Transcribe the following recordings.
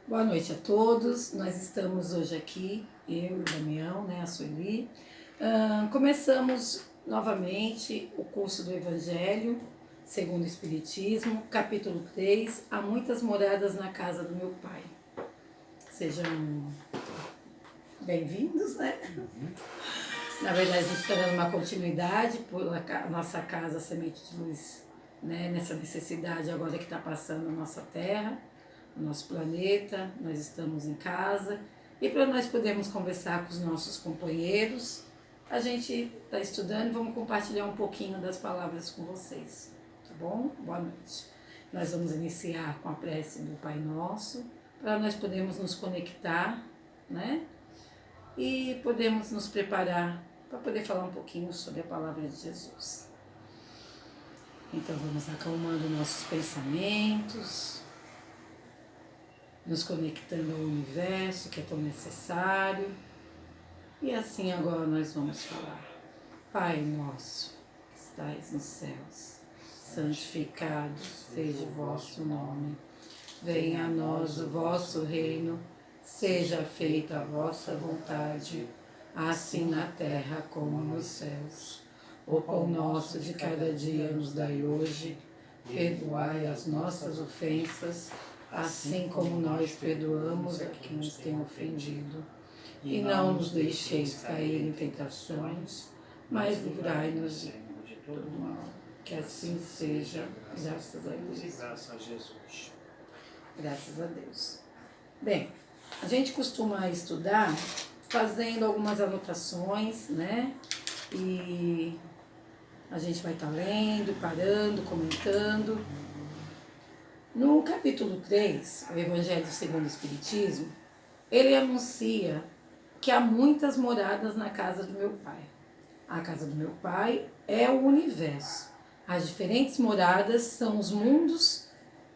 Boa noite a todos. Nós estamos hoje aqui, eu e o Damião, a Sueli. Começamos novamente o curso do Evangelho segundo o Espiritismo, capítulo 3, Há muitas moradas na casa do meu Pai. Sejam bem-vindos, Na verdade, a gente está dando uma continuidade por nossa casa Semente de Luz, nessa necessidade agora que está passando a nossa Terra, o nosso planeta, nós estamos em casa, e para nós podermos conversar com os nossos companheiros, a gente está estudando e vamos compartilhar um pouquinho das palavras com vocês, tá bom? Boa noite. Nós vamos iniciar com a prece do Pai Nosso, para nós podermos nos conectar, e podemos nos preparar para poder falar um pouquinho sobre a palavra de Jesus. Então vamos acalmando nossos pensamentos, nos conectando ao universo que é tão necessário. E assim agora nós vamos falar. Pai nosso, que estais nos céus, santificado seja o vosso nome. Venha a nós o vosso reino, seja feita a vossa vontade, assim na terra como nos céus. O pão nosso de cada dia nos dai hoje, perdoai as nossas ofensas, assim como nós perdoamos a quem nos tem ofendido. E não nos deixeis cair em tentações, mas livrai-nos de todo mal. Que assim seja, graças a Deus. E graças a Jesus. Graças a Deus. Bem, a gente costuma estudar fazendo algumas anotações, E a gente vai estar lendo, parando, comentando. No capítulo 3, o Evangelho segundo o Espiritismo, ele anuncia que há muitas moradas na casa do meu Pai. A casa do meu Pai é o universo. As diferentes moradas são os mundos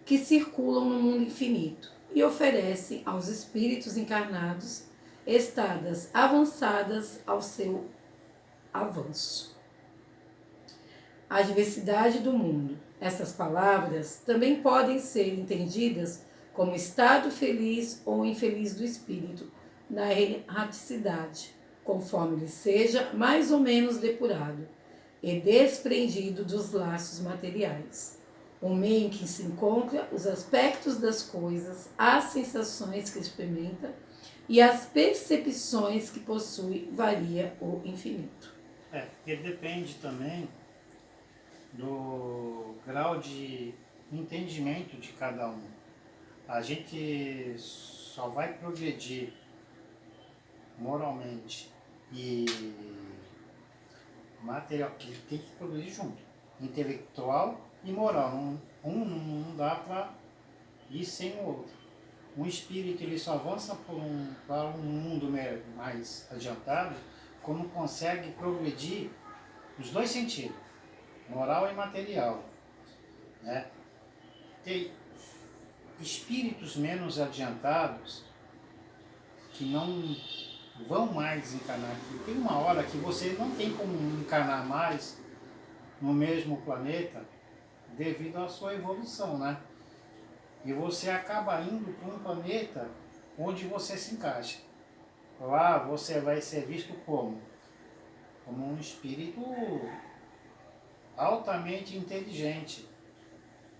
que circulam no mundo infinito e oferecem aos espíritos encarnados estadas avançadas ao seu avanço. A diversidade do mundo. Essas palavras também podem ser entendidas como estado feliz ou infeliz do espírito, na erraticidade, conforme ele seja mais ou menos depurado e desprendido dos laços materiais. O meio em que se encontra os aspectos das coisas, as sensações que experimenta e as percepções que possui, varia o infinito. Porque depende também do grau de entendimento de cada um. A gente só vai progredir moralmente e material, que tem que progredir junto, intelectual e moral. Não dá para ir sem o outro. Um espírito ele só avança para um mundo mais adiantado quando consegue progredir nos dois sentidos, moral e material. Tem espíritos menos adiantados que não vão mais encarnar. Tem uma hora que você não tem como encarnar mais no mesmo planeta devido à sua evolução, E você acaba indo para um planeta onde você se encaixa. Lá você vai ser visto como um espírito altamente inteligente.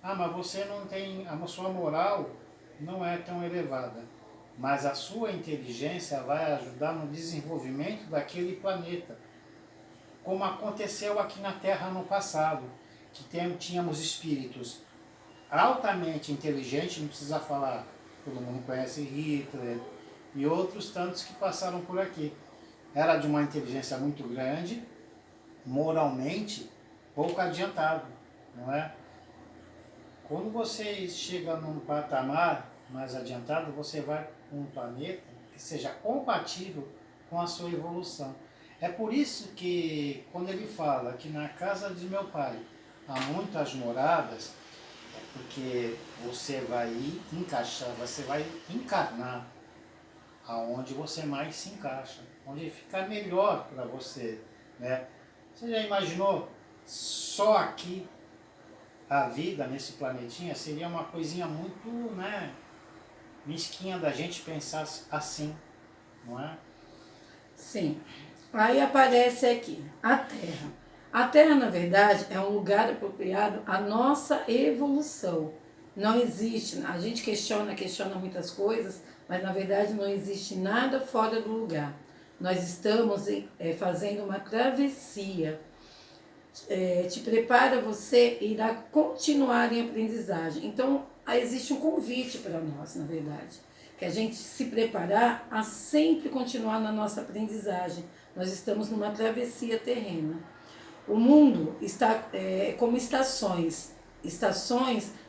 Mas você não tem, a sua moral não é tão elevada, mas a sua inteligência vai ajudar no desenvolvimento daquele planeta, como aconteceu aqui na Terra no passado, que tínhamos espíritos altamente inteligentes, não precisa falar, todo mundo conhece Hitler e outros tantos que passaram por aqui. Era de uma inteligência muito grande, moralmente pouco adiantado, não é? Quando você chega num patamar mais adiantado, você vai para um planeta que seja compatível com a sua evolução. É por isso que, quando ele fala que na casa de meu pai há muitas moradas, é porque você vai encaixar, você vai encarnar aonde você mais se encaixa, onde fica melhor para você, Você já imaginou só aqui a vida nesse planetinha seria uma coisinha muito, mesquinha da gente pensar assim, não é? Sim. Aí aparece aqui a Terra. A Terra, na verdade, é um lugar apropriado à nossa evolução. Não existe, a gente questiona muitas coisas, mas na verdade não existe nada fora do lugar. Nós estamos fazendo uma travessia. Te prepara, você irá continuar em aprendizagem. Então, existe um convite para nós, na verdade, que a gente se preparar a sempre continuar na nossa aprendizagem. Nós estamos numa travessia terrena. O mundo está como estações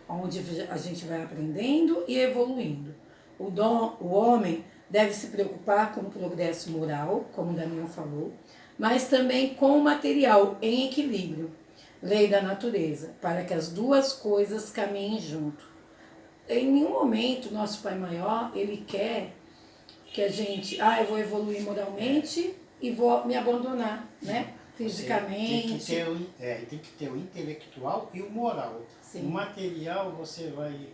onde a gente vai aprendendo e evoluindo. O homem deve se preocupar com o progresso moral, como o Damião falou, mas também com o material em equilíbrio, lei da natureza, para que as duas coisas caminhem junto. Em nenhum momento nosso Pai Maior, ele quer que a gente, eu vou evoluir moralmente e vou me abandonar, né? Fisicamente. Tem que ter o intelectual e o moral. Sim. O material você vai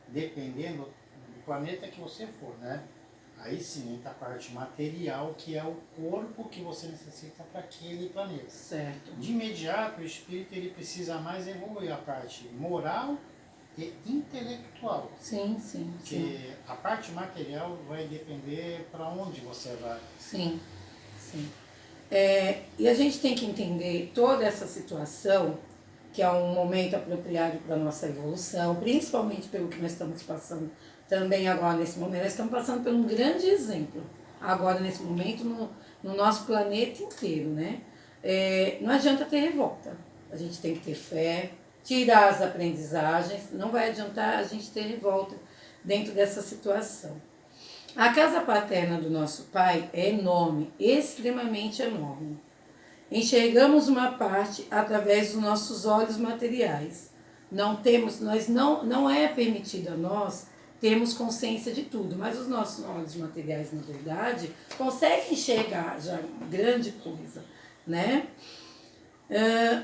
dependendo do planeta que você for, né? Aí sim entra a parte material, que é o corpo que você necessita para aquele planeta. Certo. De imediato, o espírito ele precisa mais evoluir a parte moral e intelectual. Sim, sim. Porque sim. a parte material vai depender para onde você vai. Sim, sim. E a gente tem que entender toda essa situação, que é um momento apropriado para a nossa evolução, principalmente pelo que nós estamos passando também agora nesse momento. Nós estamos passando por um grande exemplo, agora nesse momento, no nosso planeta inteiro, né? Não adianta ter revolta, a gente tem que ter fé, tirar as aprendizagens, não vai adiantar a gente ter revolta dentro dessa situação. A casa paterna do nosso pai é enorme, extremamente enorme. Enxergamos uma parte através dos nossos olhos materiais. Não é permitido a nós termos consciência de tudo, mas os nossos olhos materiais, na verdade, conseguem enxergar já grande coisa, né?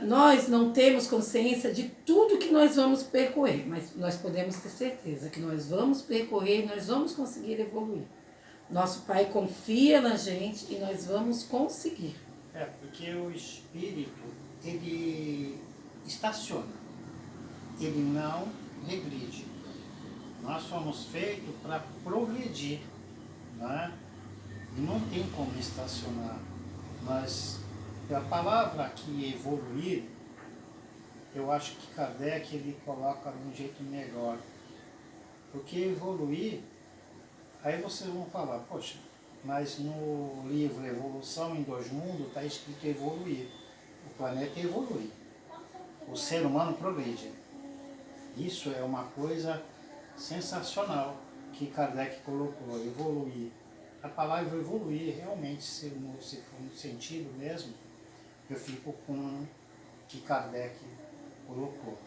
Nós não temos consciência de tudo que nós vamos percorrer, mas nós podemos ter certeza que nós vamos percorrer, nós vamos conseguir evoluir. Nosso Pai confia na gente e nós vamos conseguir. Porque o espírito, ele estaciona, ele não regride. Nós somos feitos para progredir, né? E não tem como estacionar. Mas a palavra aqui, evoluir, eu acho que Kardec ele coloca de um jeito melhor. Porque evoluir, aí vocês vão falar, poxa, mas no livro Evolução em Dois Mundos está escrito evoluir. O planeta evolui. O ser humano progride. Isso é uma coisa sensacional que Kardec colocou, evoluir. A palavra evoluir, realmente, se for no sentido mesmo, eu fico com o que Kardec colocou.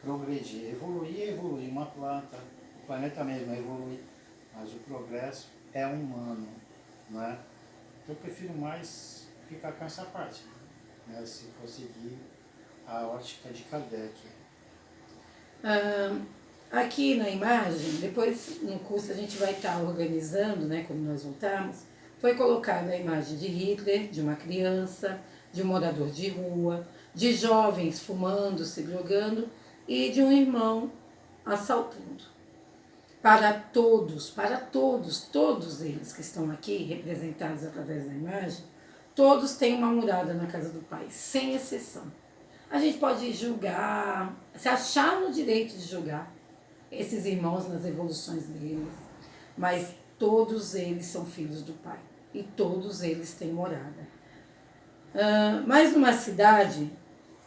Progredir. Evoluir é evoluir. Uma planta, o planeta mesmo é evoluir. Mas o progresso é humano, né? Eu prefiro mais ficar com essa parte, né? Se for seguir a ótica de Kardec. Aqui na imagem, depois no curso a gente vai estar organizando, né, quando nós voltarmos, foi colocada a imagem de Hitler, de uma criança, de um morador de rua, de jovens fumando, se drogando e de um irmão assaltando. Para todos eles que estão aqui, representados através da imagem, todos têm uma morada na casa do Pai, sem exceção. A gente pode julgar, se achar no direito de julgar esses irmãos nas evoluções deles, mas todos eles são filhos do Pai e todos eles têm morada. Mas numa cidade,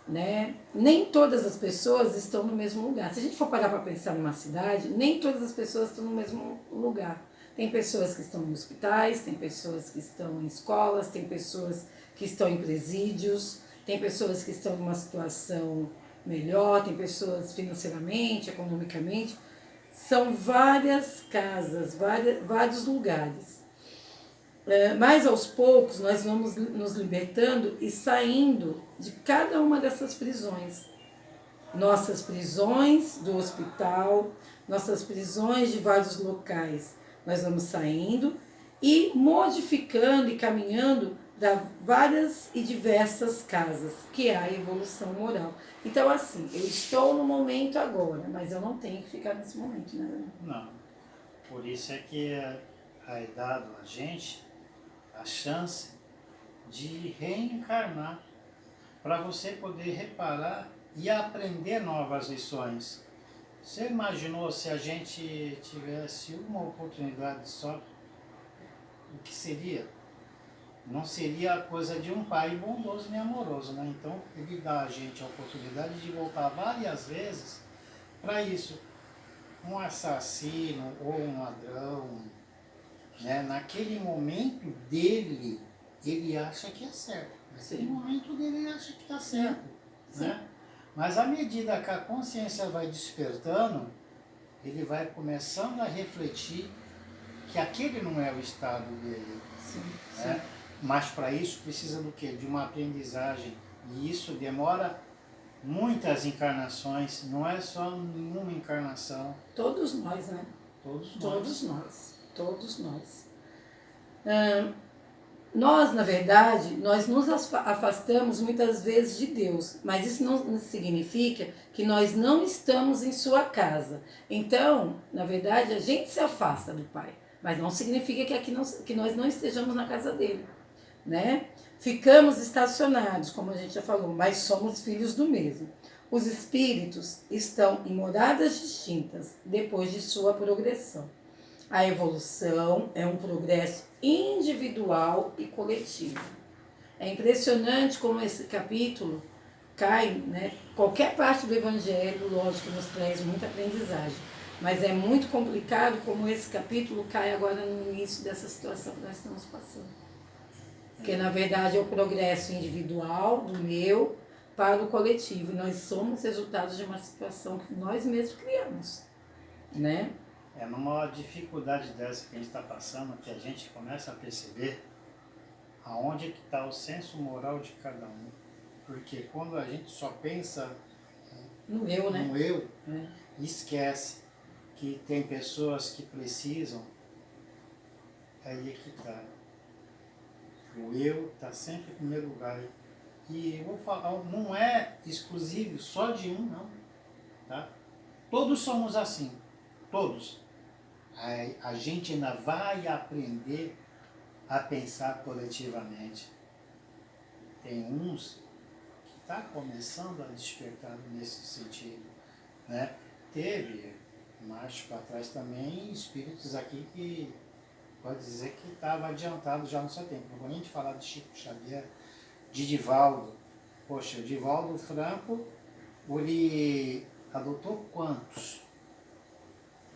né, nem todas as pessoas estão no mesmo lugar. Se a gente for parar para pensar numa cidade, nem todas as pessoas estão no mesmo lugar. Tem pessoas que estão em hospitais, tem pessoas que estão em escolas, tem pessoas que estão em presídios, tem pessoas que estão numa situação melhor, tem pessoas financeiramente, economicamente. São várias casas, vários lugares. Mas aos poucos nós vamos nos libertando e saindo de cada uma dessas prisões. Nossas prisões do hospital, nossas prisões de vários locais. Nós vamos saindo e modificando e caminhando para várias e diversas casas, que é a evolução moral. Então, assim, eu estou no momento agora, mas eu não tenho que ficar nesse momento, né? Não. Por isso é que é dado a gente a chance de reencarnar, para você poder reparar e aprender novas lições. Você imaginou se a gente tivesse uma oportunidade só? O que seria? Não seria a coisa de um pai bondoso nem amoroso, né? Então, ele dá a gente a oportunidade de voltar várias vezes para isso. Um assassino ou um ladrão, né? Naquele momento dele, ele acha que é certo. Naquele momento dele, ele acha que está certo. Né? Mas à medida que a consciência vai despertando, ele vai começando a refletir que aquele não é o estado dele. Né? Mas para isso precisa do quê? De uma aprendizagem. E isso demora muitas encarnações, não é só nenhuma encarnação. Todos nós, né? Todos nós. Todos nós. Todos nós. Nós, na verdade, nós nos afastamos muitas vezes de Deus, mas isso não significa que nós não estamos em sua casa. Então, na verdade, a gente se afasta do Pai, mas não significa que nós não estejamos na casa dele, né? Ficamos estacionados, como a gente já falou, mas somos filhos do mesmo. Os espíritos estão em moradas distintas depois de sua progressão. A evolução é um progresso individual e coletivo. É impressionante como esse capítulo cai, né? Qualquer parte do Evangelho, lógico, nos traz muita aprendizagem, mas é muito complicado como esse capítulo cai agora no início dessa situação que nós estamos passando. Porque, na verdade, é o progresso individual do meu para o coletivo. E nós somos resultados de uma situação que nós mesmos criamos, né? É numa dificuldade dessa que a gente está passando que a gente começa a perceber aonde que está o senso moral de cada um. Porque quando a gente só pensa no eu, né? No eu, esquece que tem pessoas que precisam, aí é que está. O eu está sempre em primeiro lugar. E eu vou falar, não é exclusivo só de um, não. Tá? Todos somos assim. Todos. A gente ainda vai aprender a pensar coletivamente. Tem uns que estão começando a despertar nesse sentido. Né? Teve, mais para trás também, espíritos aqui que pode dizer que estava adiantado já no seu tempo. Não vou nem te falar de Chico Xavier, de Divaldo. Poxa, o Divaldo Franco, ele adotou quantos?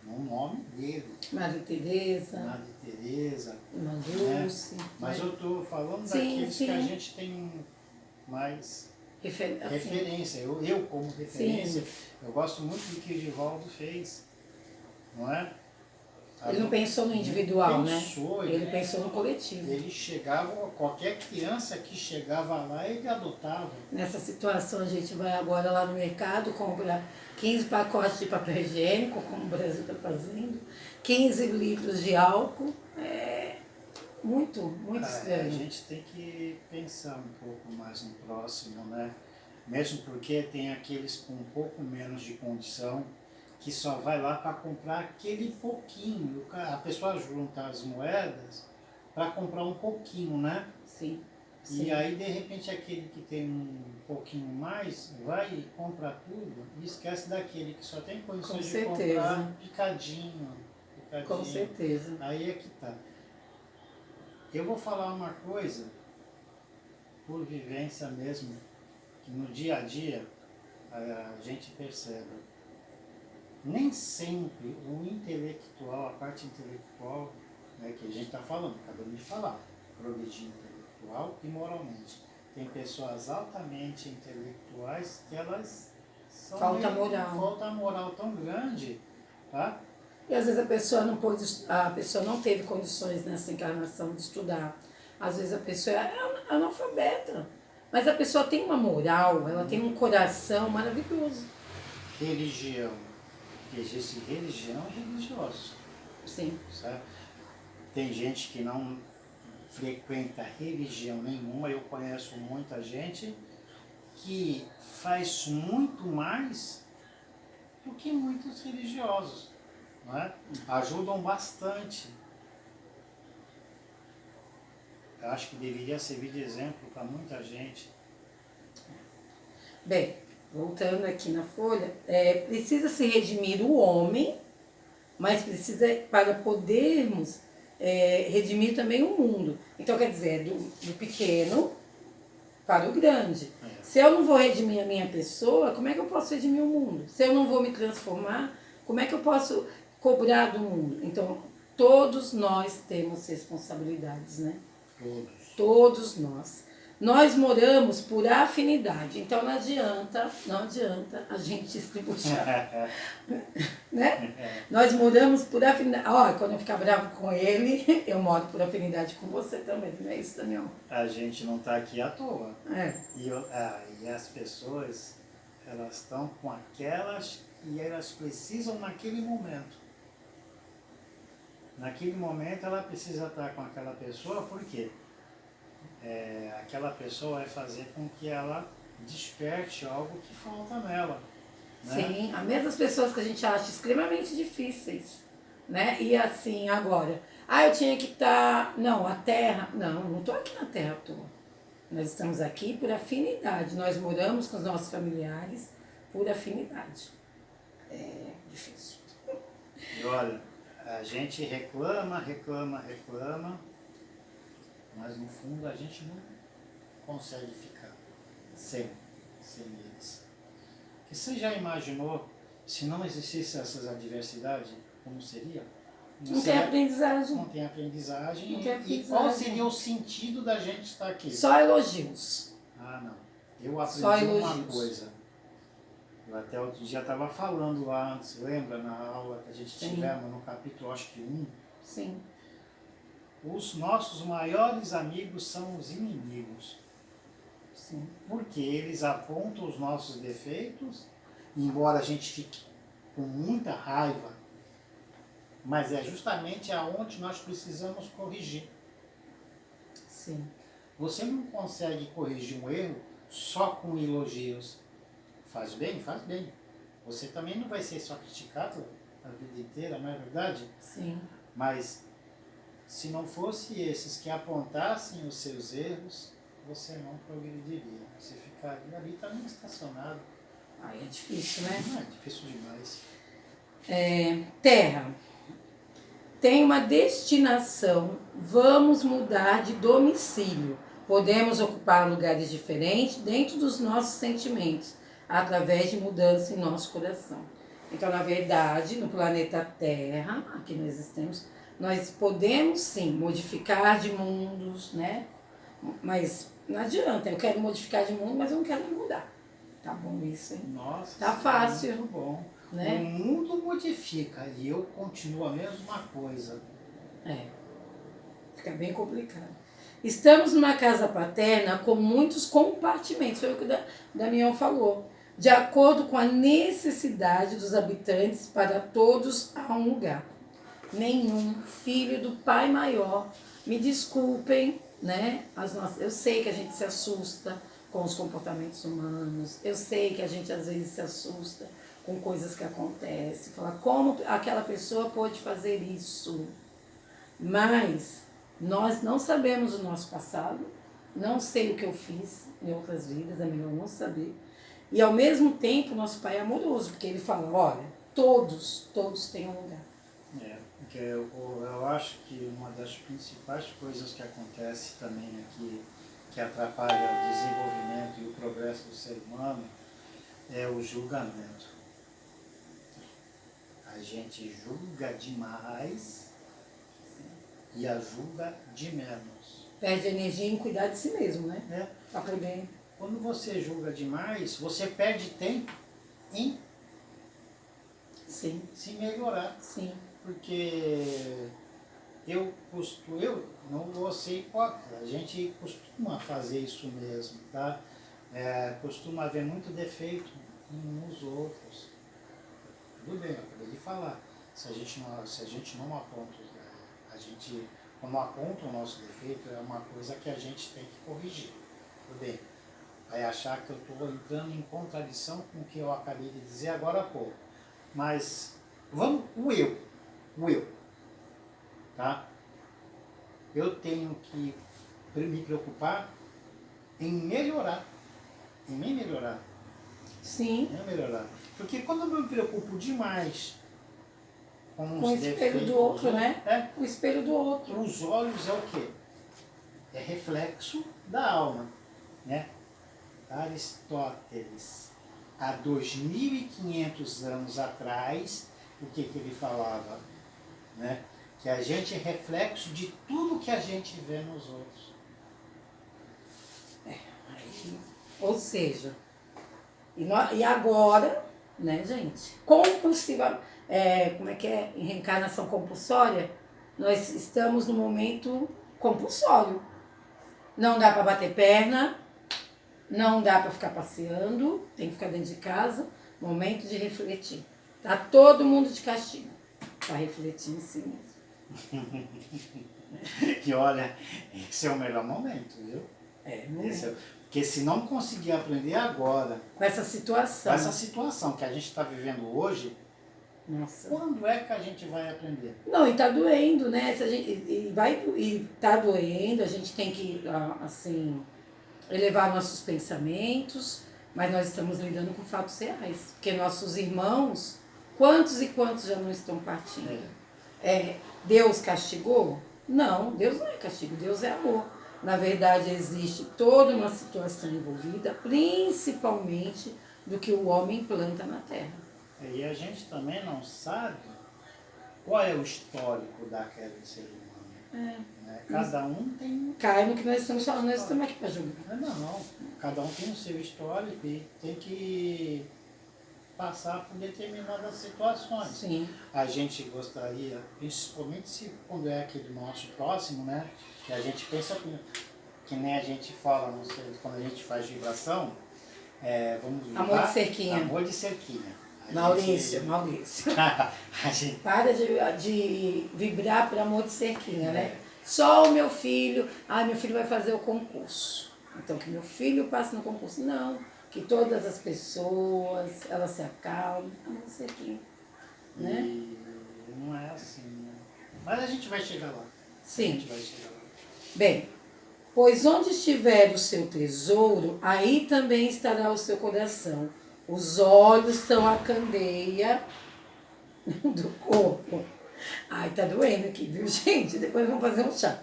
No nome dele. Madre Teresa. Madre Teresa. Irmã Dulce. Né? Mas eu estou falando daqueles que a gente tem mais referência. Eu como referência, eu gosto muito do que o Divaldo fez. Não é? Ele não pensou no individual, pensou, né? Ele pensou no coletivo. Ele chegava, qualquer criança que chegava lá, ele adotava. Nessa situação, a gente vai agora lá no mercado, compra 15 pacotes de papel higiênico, como o Brasil está fazendo, 15 litros de álcool. É muito estranho. A gente tem que pensar um pouco mais no próximo, né? Mesmo porque tem aqueles com um pouco menos de condição, que só vai lá para comprar aquele pouquinho. A pessoa junta as moedas para comprar um pouquinho, né? Sim. E aí, de repente, aquele que tem um pouquinho mais, vai e compra tudo e esquece daquele que só tem condições de comprar picadinho. Com certeza. Aí é que tá. Eu vou falar uma coisa, por vivência mesmo, que no dia a dia a gente percebe. Nem sempre o intelectual, a parte intelectual, né, que a gente está falando, acabamos de falar, progredir intelectual e moralmente. Tem pessoas altamente intelectuais que elas são falta moral tão grande, tá? E às vezes a pessoa não teve condições nessa encarnação de estudar. Às vezes a pessoa é analfabeta, mas a pessoa tem uma moral, ela tem um coração maravilhoso. Religião. Porque existe religião e religiosos. Sim. Sabe? Tem gente que não frequenta religião nenhuma, eu conheço muita gente que faz muito mais do que muitos religiosos, não é? Ajudam bastante. Eu acho que deveria servir de exemplo para muita gente. Bem, voltando aqui na folha, precisa se redimir o homem, mas precisa, para podermos redimir também o mundo. Então, quer dizer, do pequeno para o grande. Se eu não vou redimir a minha pessoa, como é que eu posso redimir o mundo? Se eu não vou me transformar, como é que eu posso cobrar do mundo? Então, todos nós temos responsabilidades, né? Todos nós. Nós moramos por afinidade, então não adianta a gente estribuchar, né? Nós moramos por afinidade. Olha, quando eu ficar bravo com ele, eu moro por afinidade com você também, não é isso, Daniel? A gente não está aqui à toa. É. E as pessoas, elas estão com aquelas e elas precisam naquele momento. Naquele momento ela precisa estar com aquela pessoa, por quê? Aquela pessoa vai fazer com que ela desperte algo que falta nela. Né? Sim, as mesmas pessoas que a gente acha extremamente difíceis, né? E assim, agora, eu tinha que estar... Não, a Terra... Não estou aqui na Terra à toa. Nós estamos aqui por afinidade. Nós moramos com os nossos familiares por afinidade. É difícil. E olha, a gente reclama, mas no fundo a gente não consegue ficar sem eles. E você já imaginou, se não existisse essas adversidades, como seria? Não tem aprendizagem. Não tem aprendizagem. Não tem aprendizagem. E qual seria o sentido da gente estar aqui? Só elogios. Não. Eu aprendi uma coisa. Eu até outro dia estava falando lá antes, lembra, na aula que a gente tivemos no capítulo, acho que 1? Sim. Os nossos maiores amigos são os inimigos. Sim. Porque eles apontam os nossos defeitos, embora a gente fique com muita raiva, mas é justamente aonde nós precisamos corrigir. Sim. Você não consegue corrigir um erro só com elogios. Faz bem? Faz bem. Você também não vai ser só criticado a vida inteira, não é verdade? Sim. Mas se não fosse esses que apontassem os seus erros, você não progrediria. Você ficaria ali também estacionado. Aí é difícil, né? Não, é difícil demais. Terra. Tem uma destinação. Vamos mudar de domicílio. Podemos ocupar lugares diferentes dentro dos nossos sentimentos, através de mudança em nosso coração. Então, na verdade, no planeta Terra, aqui nós estamos, nós podemos sim modificar de mundos, né? Mas não adianta, eu quero modificar de mundo, mas eu não quero me mudar. Tá bom isso, hein? Nossa, tá fácil. É muito bom. Né? O mundo modifica e eu continuo a mesma coisa. Fica bem complicado. Estamos numa casa paterna com muitos compartimentos, foi o que o Damião falou. De acordo com a necessidade dos habitantes, para todos há um lugar. Nenhum filho do pai maior, me desculpem, né? Eu sei que a gente se assusta com os comportamentos humanos, eu sei que a gente às vezes se assusta com coisas que acontecem, fala como aquela pessoa pode fazer isso. Mas nós não sabemos o nosso passado, não sei o que eu fiz em outras vidas, é melhor não saber. E ao mesmo tempo, nosso pai é amoroso, porque ele fala, olha, todos têm um lugar. Porque eu acho que uma das principais coisas que acontece também aqui, que atrapalha o desenvolvimento e o progresso do ser humano, é o julgamento. A gente julga demais e a julga de menos. Perde energia em cuidar de si mesmo, né? Pra poder... Quando você julga demais, você perde tempo em se melhorar. Sim. Porque eu não vou ser hipócrita, a gente costuma fazer isso mesmo, tá? Costuma haver muito defeito uns nos outros. tudo bem, eu acabei de falar. Se a gente não aponta, quando aponta o nosso defeito, é uma coisa que a gente tem que corrigir. Tudo bem. Vai achar que eu estou entrando em contradição com o que eu acabei de dizer agora há pouco. Mas vamos, o eu, tá? Eu tenho que me preocupar em melhorar, em me melhorar. Sim. Em melhorar. Porque quando eu me preocupo demais com o os espelho defeitos do outro, né? é, O espelho do outro. os olhos é o quê? É reflexo da alma, né? Aristóteles, há 2.500 anos atrás, o que ele falava? Né? Que a gente é reflexo de tudo que a gente vê nos outros. Ou seja, e agora, né, gente? Compulsiva, como é que é? Em reencarnação compulsória, nós estamos no momento compulsório. Não dá para bater perna, não dá para ficar passeando, tem que ficar dentro de casa. Momento de refletir. Tá todo mundo de castigo. Para refletir em si mesmo. E olha, esse é o melhor momento, viu? Porque se não conseguir aprender agora, com essa situação que a gente está vivendo hoje, nossa, quando é que a gente vai aprender? Não, e tá doendo, né? Se a gente, tá doendo, a gente tem que, assim, elevar nossos pensamentos, mas nós estamos lidando com fatos reais. Porque nossos irmãos, quantos e quantos já não estão partindo? Deus castigou? Não, Deus não é castigo, Deus é amor. Na verdade, existe toda uma situação envolvida, principalmente do que o homem planta na terra. E a gente também não sabe qual é o histórico daquele ser humano. Né? Cada um tem... Cai no que nós estamos falando, nós estamos aqui para julgar. Não. Cada um tem o seu histórico e tem que passar por determinadas situações. Sim. A gente gostaria, principalmente quando é aquele nosso próximo, né? Que a gente pensa que nem a gente fala, não sei, quando a gente faz vibração, vamos vibrar. Amor de cerquinha. Amor de cerquinha. Maurício. A gente... Para de vibrar por amor de cerquinha, né? Só o meu filho, meu filho vai fazer o concurso. Então que meu filho passe no concurso. Não, que todas as pessoas, elas se acalmem. Amor de cerquinha, né? E não é assim, né? Mas a gente vai chegar lá. Sim. A gente vai chegar lá. Bem, pois onde estiver o seu tesouro, aí também estará o seu coração. Os olhos são a candeia do corpo. Ai, tá doendo aqui, viu, gente? Depois vamos fazer um chá.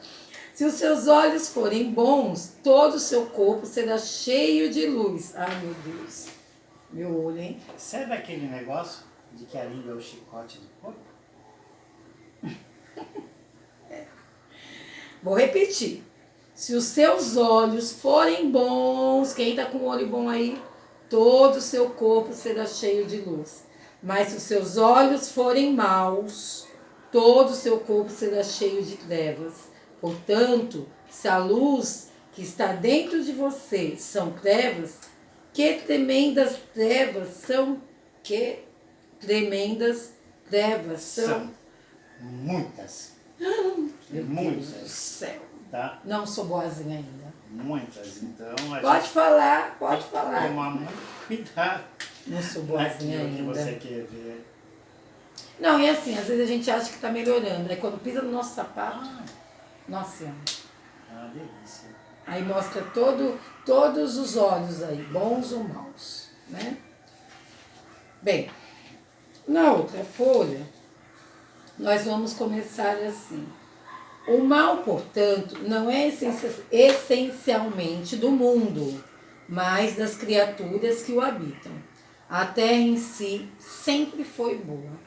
Se os seus olhos forem bons, todo o seu corpo será cheio de luz. Ai, meu Deus. Meu olho, hein? Sabe aquele negócio de que a língua é o chicote do corpo? Vou repetir. Se os seus olhos forem bons, quem tá com o olho bom aí? Todo o seu corpo será cheio de luz. Mas se os seus olhos forem maus, todo o seu corpo será cheio de trevas. Portanto, se a luz que está dentro de você são trevas, que tremendas trevas são? Que tremendas trevas são? Muitas. Deus do céu. Tá? Não sou boazinha ainda. Muitas. Então Pode falar. Tomar muito cuidado. Não sou boazinha Aquilo que ainda. você quer ver. Não, e assim, às vezes a gente acha que tá melhorando. Aí quando pisa no nosso sapato, nossa senhora. É uma delícia. Aí mostra todos os olhos aí, bons ou maus, né? Bem, na outra folha, nós vamos começar assim. O mal, portanto, não é essencialmente do mundo, mas das criaturas que o habitam. A terra em si sempre foi boa.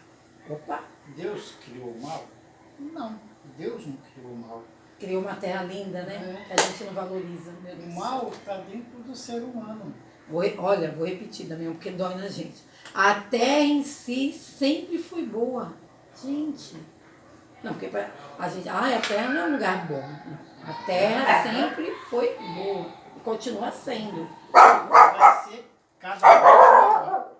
Opa! Deus criou o mal? Não, Deus não criou o mal. Criou uma terra linda, né? Que a gente não valoriza. Meu Deus. O mal está dentro do ser humano. Vou repetir da minha, porque dói na gente. A terra em si sempre foi boa. Gente. Não, porque a gente... a terra não é um lugar bom. Não. A terra sempre foi boa. E continua sendo. Vai ser cada vez melhor.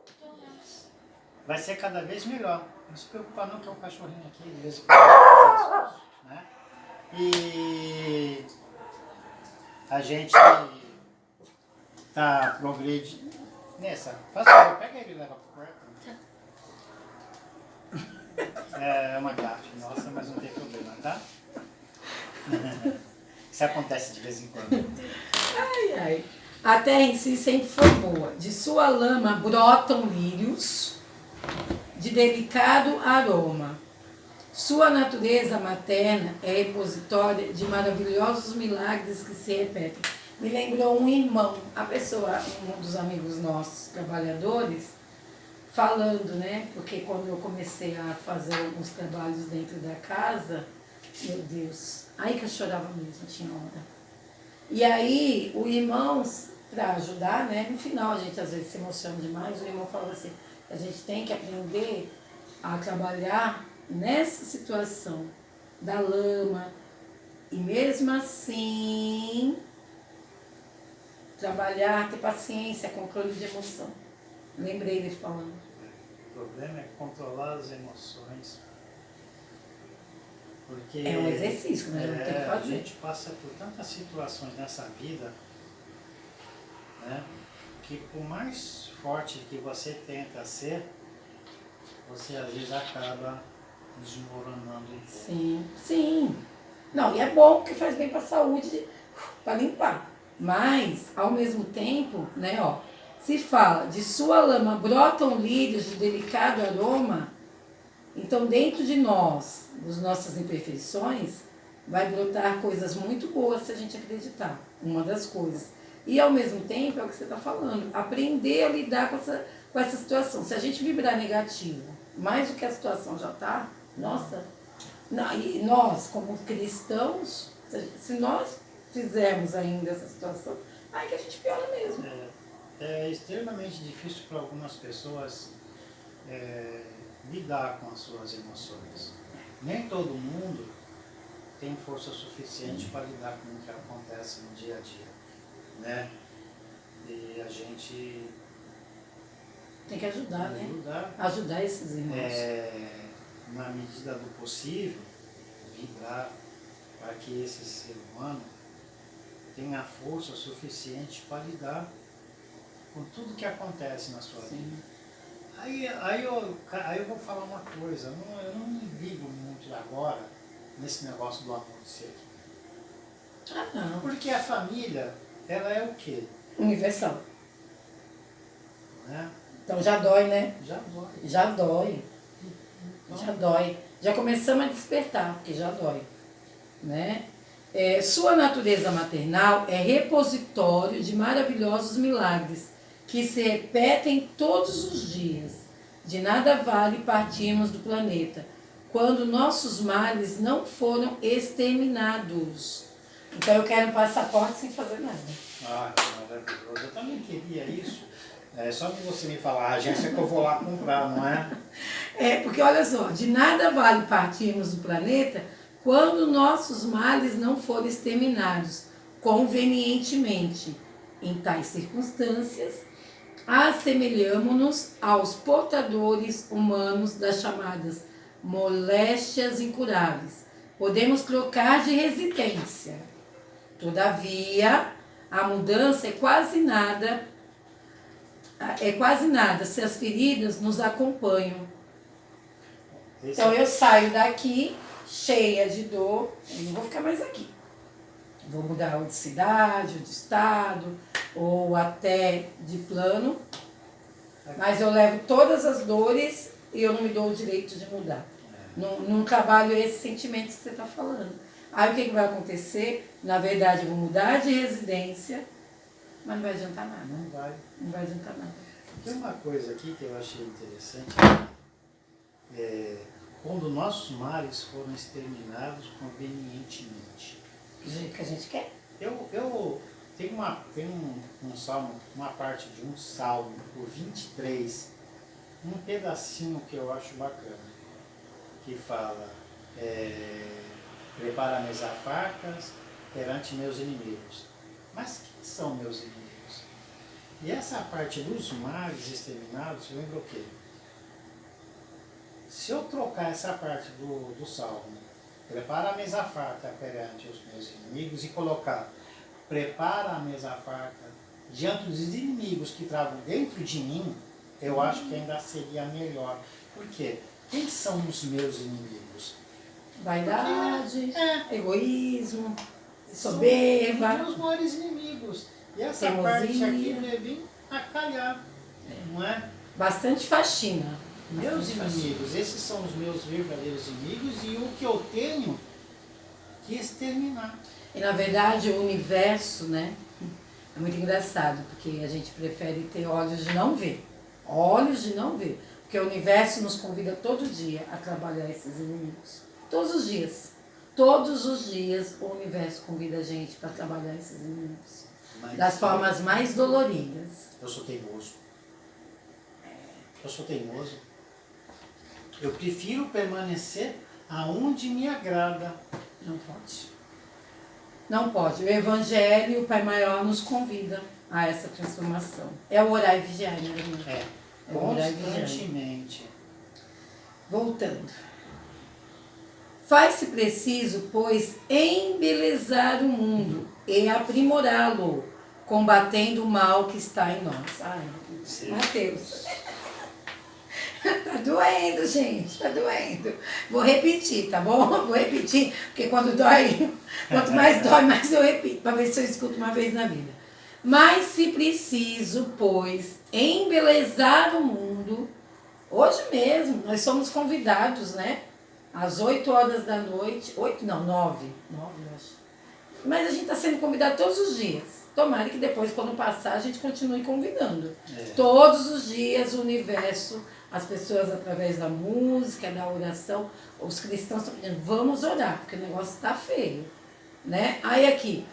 vai ser cada vez melhor. Não se preocupa não, que é um cachorrinho aqui, de vez em quando, né? E a gente tá progredindo nessa. Faz favor, pega ele e leva pro quarto. É uma gafe, nossa, mas não tem problema, tá? Isso acontece de vez em quando. Ai, ai. A terra em si sempre foi boa. De sua lama brotam lírios de delicado aroma. Sua natureza materna é repositória de maravilhosos milagres que se repetem. Me lembrou um irmão, a pessoa, um dos amigos nossos, trabalhadores, falando, né? Porque quando eu comecei a fazer alguns trabalhos dentro da casa, meu Deus, aí que eu chorava mesmo, tinha hora. E aí, o irmão, para ajudar, né? No final a gente às vezes se emociona demais, o irmão falou assim, a gente tem que aprender a trabalhar nessa situação da lama e mesmo assim trabalhar, ter paciência, controle de emoção. Lembrei dele falando. O problema é controlar as emoções. Porque É um exercício que nós vamos ter que fazer. A gente passa por tantas situações nessa vida, né, que por mais forte que você tenta ser, você às vezes acaba desmoronando um pouco. Sim, sim. Não, e é bom porque faz bem para a saúde, para limpar. Mas, ao mesmo tempo, né, ó, se fala de sua lama brotam lírios de delicado aroma, então dentro de nós, das nossas imperfeições, vai brotar coisas muito boas se a gente acreditar. Uma das coisas. E ao mesmo tempo, é o que você está falando, aprender a lidar com essa situação. Se a gente vibrar negativo, mais do que a situação já está, nossa, e nós, como cristãos, se nós fizermos ainda essa situação, aí que a gente piora mesmo. É extremamente difícil para algumas pessoas lidar com as suas emoções. Nem todo mundo tem força suficiente para lidar com o que acontece no dia a dia, né? E a gente tem que ajudar, né? Ajudar esses irmãos. Na medida do possível, vibrar para que esse ser humano tenha força suficiente para lidar com tudo que acontece na sua vida. Aí eu vou falar uma coisa, eu não me ligo muito agora nesse negócio do amor de ser aqui. Ah, não. Porque a família, ela é o quê? Universal. Né? Então já dói, né? Já dói. Já dói. Então, Já dói. Já começamos a despertar, porque já dói. Né? Sua natureza maternal é repositório de maravilhosos milagres que se repetem todos os dias. De nada vale partirmos do planeta quando nossos males não foram exterminados. Então eu quero um passaporte sem fazer nada. Ah, que maravilhoso. Eu também queria isso. Só que você me falar a agência que eu vou lá comprar, não é? Porque olha só, de nada vale partirmos do planeta quando nossos males não forem exterminados convenientemente. Em tais circunstâncias, assemelhamo-nos aos portadores humanos das chamadas moléstias incuráveis. Podemos trocar de residência. Todavia, a mudança é quase nada se as feridas nos acompanham. Então eu saio daqui cheia de dor, eu não vou ficar mais aqui. Vou mudar ou de cidade, ou de estado, ou até de plano, mas eu levo todas as dores e eu não me dou o direito de mudar. Não trabalho esses sentimentos que você está falando. Aí o que vai acontecer? Na verdade, eu vou mudar de residência, mas não vai adiantar nada. Não vai. Não vai adiantar nada. Tem uma coisa aqui que eu achei interessante. Quando nossos males foram exterminados convenientemente. Do jeito que a gente quer. Tem um salmo, uma parte de um salmo, o 23, um pedacinho que eu acho bacana, que fala, prepara mesa fartas perante meus inimigos. Mas quem são meus inimigos? E essa parte dos males exterminados, lembra o quê? Se eu trocar essa parte do salmo, prepara a mesa farta perante os meus inimigos, e colocar, prepara a mesa farta diante dos inimigos que tragam dentro de mim, eu acho que ainda seria melhor. Por quê? Quem são os meus inimigos? Vaidade, egoísmo, São soberba, meus maiores inimigos. E essa teimosia. parte aqui vai vir a calhar, não é? bastante faxina. Meus Bastante faxina. inimigos, esses são os meus verdadeiros inimigos, e o que eu tenho que exterminar. E na verdade o universo, né? É muito engraçado, porque a gente prefere ter olhos de não ver. Olhos de não ver. Porque o universo nos convida todo dia a trabalhar esses inimigos. Todos os dias. Todos os dias o universo convida a gente para trabalhar esses inimigos. Mas Das formas mais doloridas. eu sou teimoso. Eu sou teimoso. Eu prefiro permanecer aonde me agrada. Não pode. Não pode. O Evangelho, o Pai Maior, nos convida a essa transformação. É o orar e vigiar, né, irmã? É, É o orar e vigiar. constantemente. Voltando. Faz-se preciso, pois, embelezar o mundo e aprimorá-lo, combatendo o mal que está em nós. Ai, Mateus. Tá doendo, gente, tá doendo. Vou repetir, tá bom? Vou repetir, porque quando dói, quanto mais dói, mais eu repito, para ver se eu escuto uma vez na vida. Mas se preciso, pois, embelezar o mundo, hoje mesmo, nós somos convidados, né? Às 8 horas da noite, 8 não, 9 eu acho. Mas a gente está sendo convidado todos os dias. Tomara que depois, quando passar, a gente continue convidando. Todos os dias o universo, as pessoas através da música, da oração, os cristãos estão pedindo, vamos orar, porque o negócio está feio. Né? Aí aqui,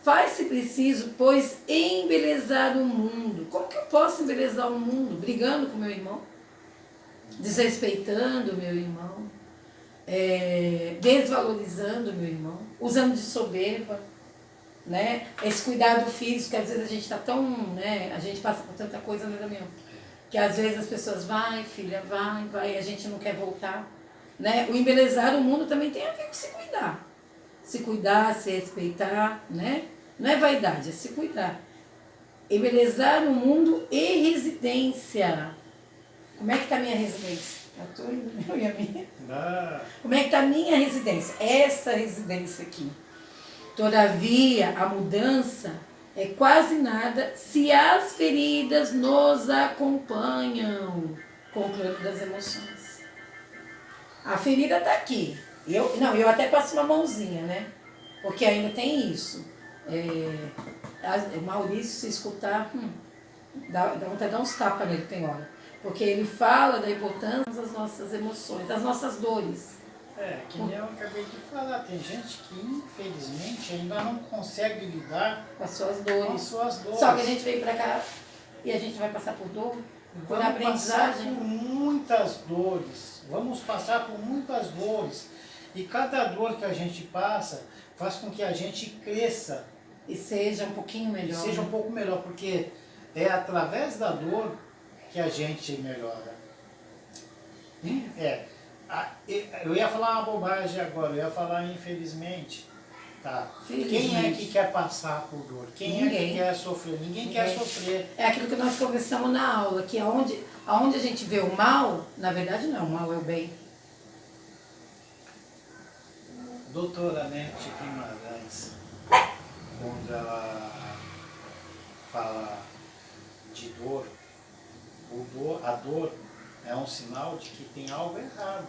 faz-se preciso, pois, embelezar o mundo. Como que eu posso embelezar o mundo? Brigando com meu irmão? Desrespeitando o meu irmão? Desvalorizando o meu irmão? Usando de soberba? Né? Esse cuidado físico, que às vezes a gente está tão, né? A gente passa por tanta coisa, né, Damião? Que às vezes as pessoas vai, filha, vai, e a gente não quer voltar. Né? O embelezar o mundo também tem a ver com se cuidar. Se cuidar, se respeitar, né? Não é vaidade, é se cuidar. Embelezar o mundo e residência. Como é que está a minha residência? A tua e a minha? Como é que está a minha residência? Essa residência aqui. Todavia, a mudança é quase nada se as feridas nos acompanham com o plano das emoções. A ferida está aqui. Eu até passo uma mãozinha, né? Porque ainda tem isso. Maurício, se escutar, dá vontade de dar uns tapas nele, tem hora. Porque ele fala da importância das nossas emoções, das nossas dores. Que nem eu acabei de falar, tem gente que infelizmente ainda não consegue lidar com as suas dores. Com as suas dores. Só que a gente veio pra cá e a gente vai passar por dor, por aprendizagem. Vamos passar por muitas dores. E cada dor que a gente passa faz com que a gente cresça. E seja um pouquinho melhor. Seja um pouco melhor, porque é através da dor que a gente melhora. Eu ia falar uma bobagem agora, eu ia falar infelizmente. Tá. Quem é que quer passar por dor? Quem é que quer sofrer? Ninguém quer sofrer. É aquilo que nós conversamos na aula, que aonde a gente vê o mal, na verdade não, o mal é o bem. Doutora Nete Guimarães, quando ela fala de dor, a dor é um sinal de que tem algo errado.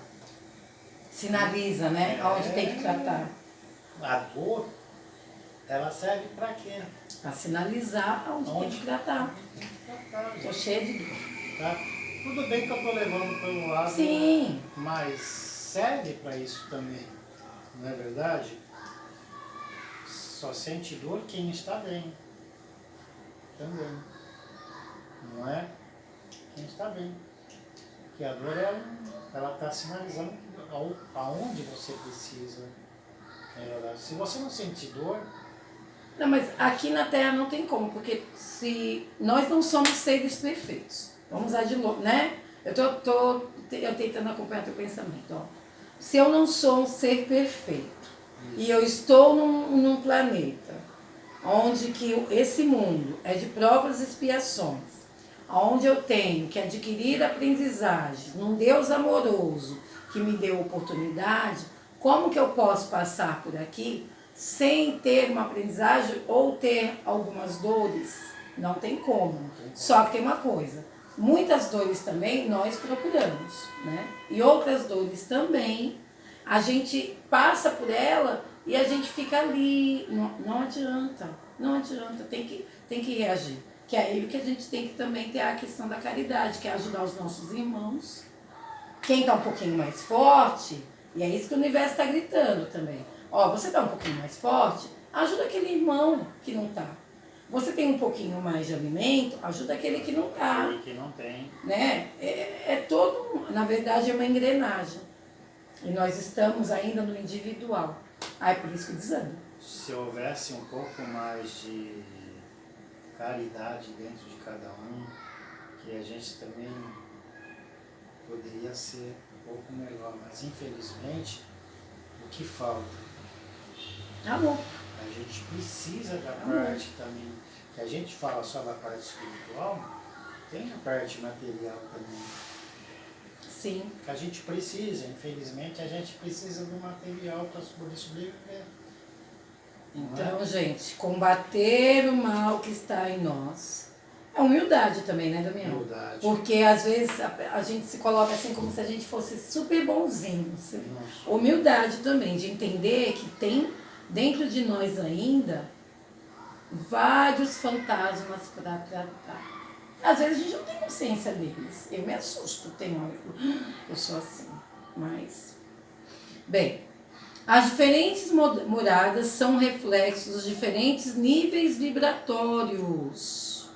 Sinaliza, né? Aonde tem que tratar. A dor, ela serve para quê? Para sinalizar aonde tem que tratar. Estou cheia de dor. Tá? Tudo bem que eu estou levando pelo lado, sim, mas serve para isso também, não é verdade? Só sente dor quem está bem. Também. Não é? Quem está bem. Porque a dor, ela está sinalizando aonde você precisa melhorar. Se você não sentir dor... Não, mas aqui na Terra não tem como, porque se nós não somos seres perfeitos, vamos usar de novo, né? Eu tentando acompanhar teu pensamento. Ó. Se eu não sou um ser perfeito e eu estou num planeta onde que esse mundo é de provas e expiações, onde eu tenho que adquirir aprendizagem num Deus amoroso que me deu oportunidade, como que eu posso passar por aqui sem ter uma aprendizagem ou ter algumas dores? Não tem como. Só que tem uma coisa, muitas dores também nós procuramos, né? E outras dores também, a gente passa por ela e a gente fica ali. Não adianta, não adianta, tem que reagir. Que é aí que a gente tem que também ter a questão da caridade, que é ajudar os nossos irmãos. Quem está um pouquinho mais forte, e é isso que o universo está gritando também. Ó, você está um pouquinho mais forte, ajuda aquele irmão que não está. Você tem um pouquinho mais de alimento, ajuda aquele que não está. Aquele que não tem. Né? É todo, na verdade, é uma engrenagem. E nós estamos ainda no individual. Aí por isso que desanda. Se houvesse um pouco mais de caridade dentro de cada um, que a gente também poderia ser um pouco melhor, mas infelizmente o que falta? Amor. A gente precisa da parte também, que a gente fala só da parte espiritual, tem a parte material também. Sim. Que a gente precisa, infelizmente a gente precisa do material para poder sobreviver. Então, gente, combater o mal que está em nós é humildade também, né, Damião? Humildade. Porque às vezes a gente se coloca assim como se a gente fosse super bonzinho. Humildade também, de entender que tem dentro de nós ainda vários fantasmas para tratar. Às vezes a gente não tem consciência deles. Eu me assusto, eu sou assim. Mas, bem, as diferentes moradas são reflexos dos diferentes níveis vibratórios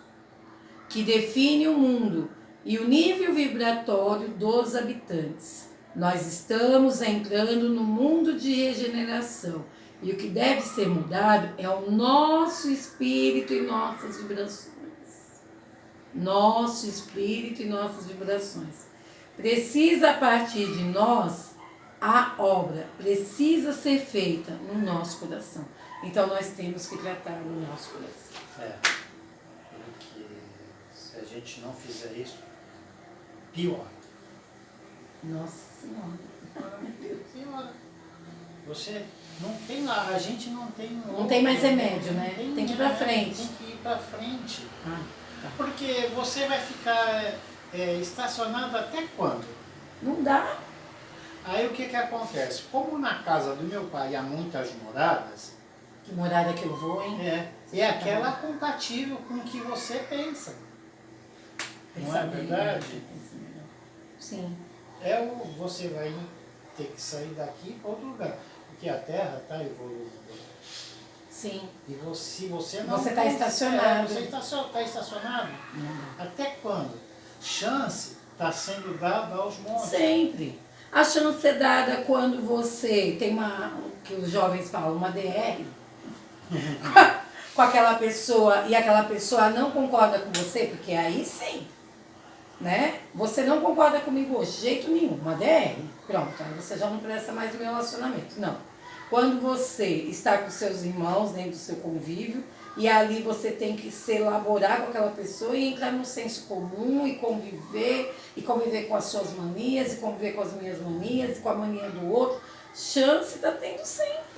que definem o mundo e o nível vibratório dos habitantes. Nós estamos entrando no mundo de regeneração e o que deve ser mudado é o nosso espírito e nossas vibrações. Nosso espírito e nossas vibrações. Precisa a partir de nós, a obra precisa ser feita no nosso coração. Então nós temos que tratar o nosso coração. Porque se a gente não fizer isso, pior. Nossa Senhora. Pior. Você não tem lá, a gente não tem... Não tem mais remédio, né? Tem que ir pra frente. Tem que ir pra frente. Tá. Porque você vai ficar estacionado até quando? Não dá. Aí o que acontece? Como na casa do meu pai há muitas moradas, Que morada que eu vou, hein? é aquela compatível com o que você pensa. Não é verdade? Sim. Você vai ter que sair daqui para outro lugar. Porque a Terra está evoluindo. Sim. E se você não... Você está estacionado. Você está estacionado? Até quando? Chance está sendo dada aos montes. Sempre. A chance é dada quando você tem o que os jovens falam, uma DR, com aquela pessoa e aquela pessoa não concorda com você, porque aí sim, né? Você não concorda comigo hoje, de jeito nenhum, uma DR, pronto, aí você já não presta mais do meu relacionamento, não. Quando você está com seus irmãos dentro do seu convívio, e ali você tem que se elaborar com aquela pessoa e entrar no senso comum e conviver com as suas manias, e conviver com as minhas manias, e com a mania do outro, chance está tendo sempre.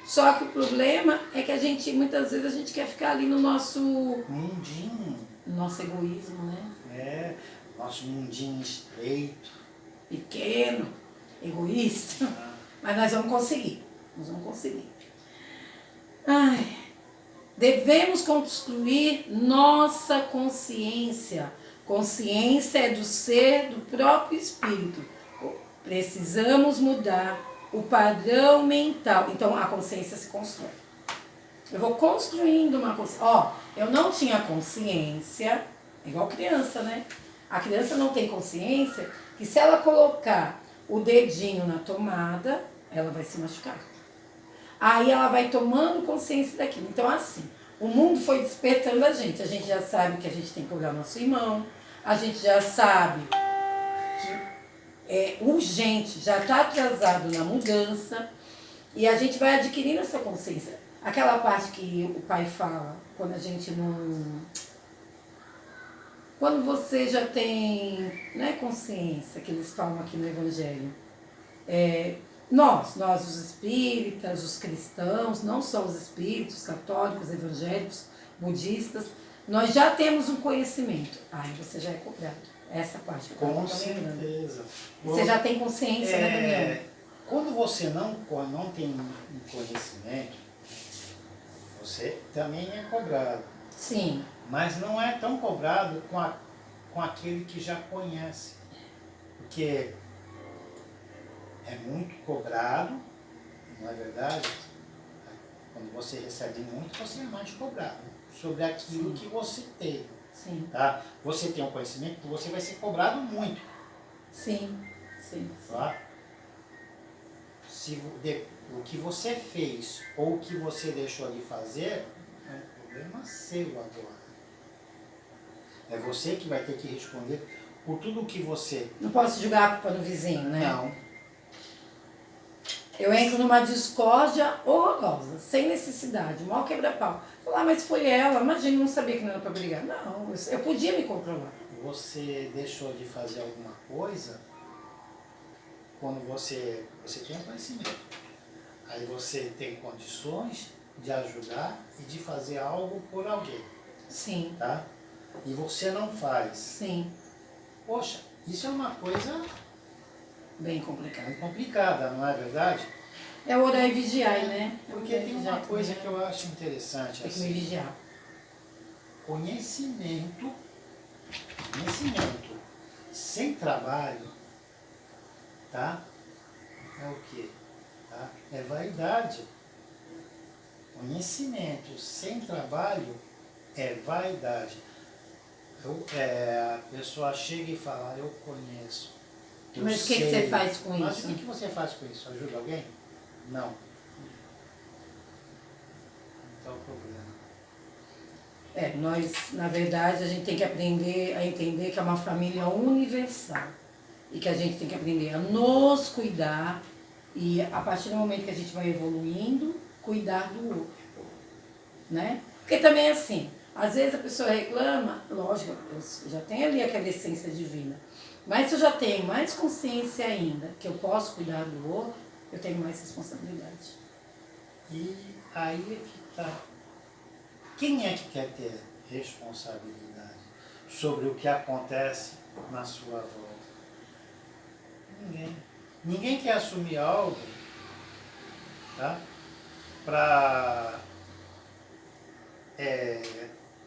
Só que o problema é que muitas vezes a gente quer ficar ali no nosso... mundinho. Nosso egoísmo, né? Nosso mundinho estreito. Pequeno, egoísta. Mas nós vamos conseguir. Nós vamos conseguir. Ai, devemos construir nossa consciência. Consciência é do ser do próprio espírito. Precisamos mudar o padrão mental. Então a consciência se constrói. Eu vou construindo uma consciência. Eu não tinha consciência, igual criança, né? A criança não tem consciência que se ela colocar o dedinho na tomada, ela vai se machucar. Aí ela vai tomando consciência daquilo. Então, assim, o mundo foi despertando a gente. A gente já sabe que a gente tem que olhar nosso irmão. A gente já sabe é urgente, já está atrasado na mudança, e a gente vai adquirindo essa consciência. Aquela parte que o pai fala, quando a gente não... Quando você já tem, né, consciência, que eles falam aqui no Evangelho, nós os espíritas, os cristãos, não só os espíritos, católicos, evangélicos, budistas, nós já temos um conhecimento. Aí você já é cobrado. Essa parte que eu Com tô lembrando. certeza. Você já tem consciência, né, Daniel? Quando você não tem um conhecimento, você também é cobrado. Sim. Mas não é tão cobrado com aquele que já conhece. Porque é muito cobrado, não é verdade? Quando você recebe muito, você é mais cobrado sobre aquilo que você teve. Sim. Tá? Você tem um conhecimento, você vai ser cobrado muito. Sim. Sim. Tá? Se o que você fez ou o que você deixou de fazer é um problema seu agora. É você que vai ter que responder por tudo o que você... Não posso jogar a culpa no vizinho, né? Não. Eu entro numa discórdia horrorosa, sem necessidade, mal quebra-pau. Falar, mas foi ela, imagina, não sabia que não era para brigar. Não, eu podia me controlar. Você deixou de fazer alguma coisa quando você tem conhecimento. Aí você tem condições de ajudar e de fazer algo por alguém. Sim. Tá? E você não faz. Sim. Poxa, isso é uma coisa Bem complicado. muito complicada, não é verdade? É orar e vigiar, né? Porque tem uma coisa que eu acho interessante. Tem que assim, me vigiar. Conhecimento sem trabalho, tá? É o quê? Tá? É vaidade. Conhecimento sem trabalho é vaidade. A pessoa chega e fala, eu conheço. Mas o que você faz com Mas isso? o que você faz com isso? Ajuda alguém? Não. Então é o problema. Nós, na verdade, a gente tem que aprender a entender que é uma família universal. E que a gente tem que aprender a nos cuidar e, a partir do momento que a gente vai evoluindo, cuidar do outro. Né? Porque também é assim, às vezes a pessoa reclama, lógico, eu já tenho ali aquela essência divina. Mas se eu já tenho mais consciência ainda que eu posso cuidar do outro, eu tenho mais responsabilidade. E aí é que está. Quem é que quer ter responsabilidade sobre o que acontece na sua volta? Ninguém. Ninguém quer assumir algo, tá? Para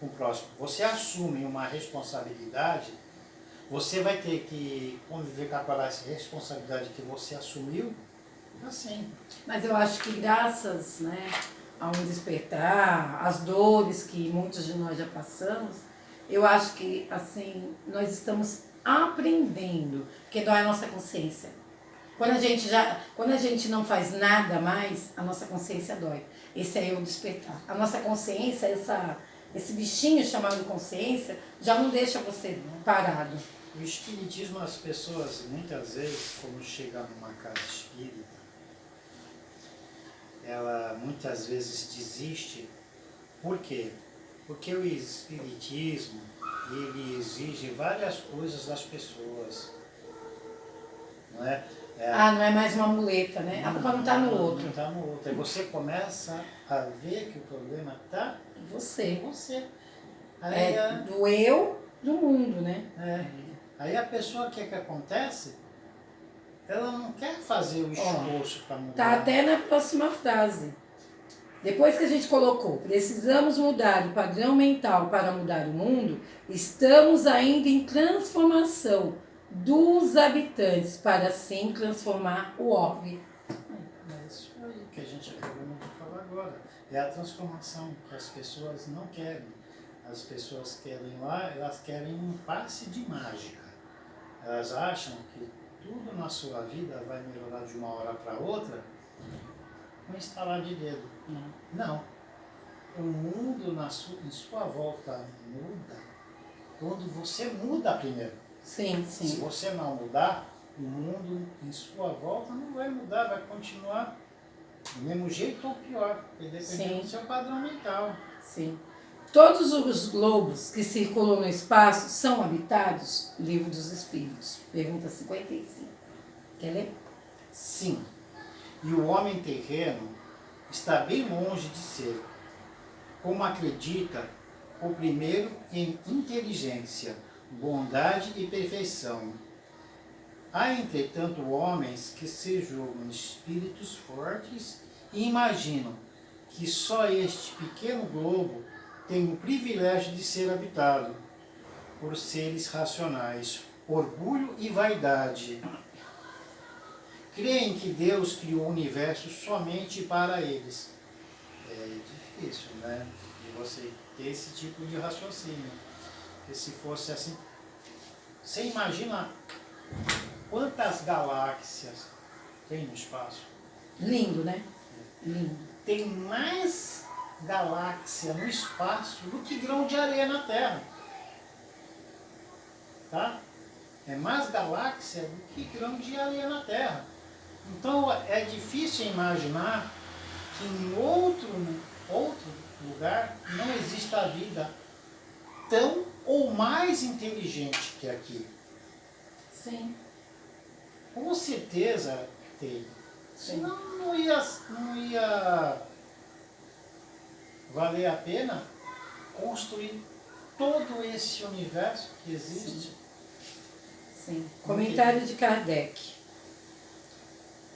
o próximo. Você assume uma responsabilidade, você vai ter que conviver com aquela responsabilidade que você assumiu para sempre. Mas eu acho que graças, né, a um despertar, as dores que muitos de nós já passamos, eu acho que assim, nós estamos aprendendo, porque dói a nossa consciência. Quando a gente não faz nada mais, a nossa consciência dói. Esse é o despertar. A nossa consciência, esse bichinho chamado consciência, já não deixa você parado. O espiritismo, as pessoas, muitas vezes, quando chegam numa casa espírita, ela muitas vezes desiste. Por quê? Porque o espiritismo, ele exige várias coisas das pessoas. Não é? Não é mais uma muleta, né? A culpa não está no outro. Não está no outro. Aí você começa a ver que o problema está em você. Em você. Aí do eu, do mundo, né? Aí a pessoa, o que acontece? Ela não quer fazer o esforço para mudar. Tá até na próxima frase. Depois que a gente colocou, precisamos mudar o padrão mental para mudar o mundo, estamos ainda em transformação dos habitantes para assim transformar o orbe. É isso aí que a gente acabou de falar agora. É a transformação que as pessoas não querem. As pessoas querem lá, elas querem um passe de mágica. Elas acham que tudo na sua vida vai melhorar de uma hora para outra com um estalar de dedo. Não. O mundo em sua volta muda quando você muda primeiro. Sim, sim. Se você não mudar, o mundo em sua volta não vai mudar, vai continuar do mesmo jeito ou pior, dependendo Sim. do seu padrão mental. Sim. Todos os globos que circulam no espaço são habitados? Livro dos Espíritos. Pergunta 55. Quer ler? Sim, e o homem terreno está bem longe de ser, como acredita, o primeiro em inteligência, bondade e perfeição. Há, entretanto, homens que se julgam espíritos fortes e imaginam que só este pequeno globo tem o privilégio de ser habitado por seres racionais, orgulho e vaidade. Creem que Deus criou o universo somente para eles. É difícil, né? De você ter esse tipo de raciocínio. Porque se fosse assim, você imagina quantas galáxias tem no espaço? Lindo, né? Lindo. Tem mais galáxia no espaço do que grão de areia na Terra. Tá? É mais galáxia do que grão de areia na Terra. Então é difícil imaginar que em outro lugar não exista vida tão ou mais inteligente que aqui. Sim. Com certeza tem. Sim. Senão não ia valer a pena construir todo esse universo que existe. Sim. Comentário de Kardec.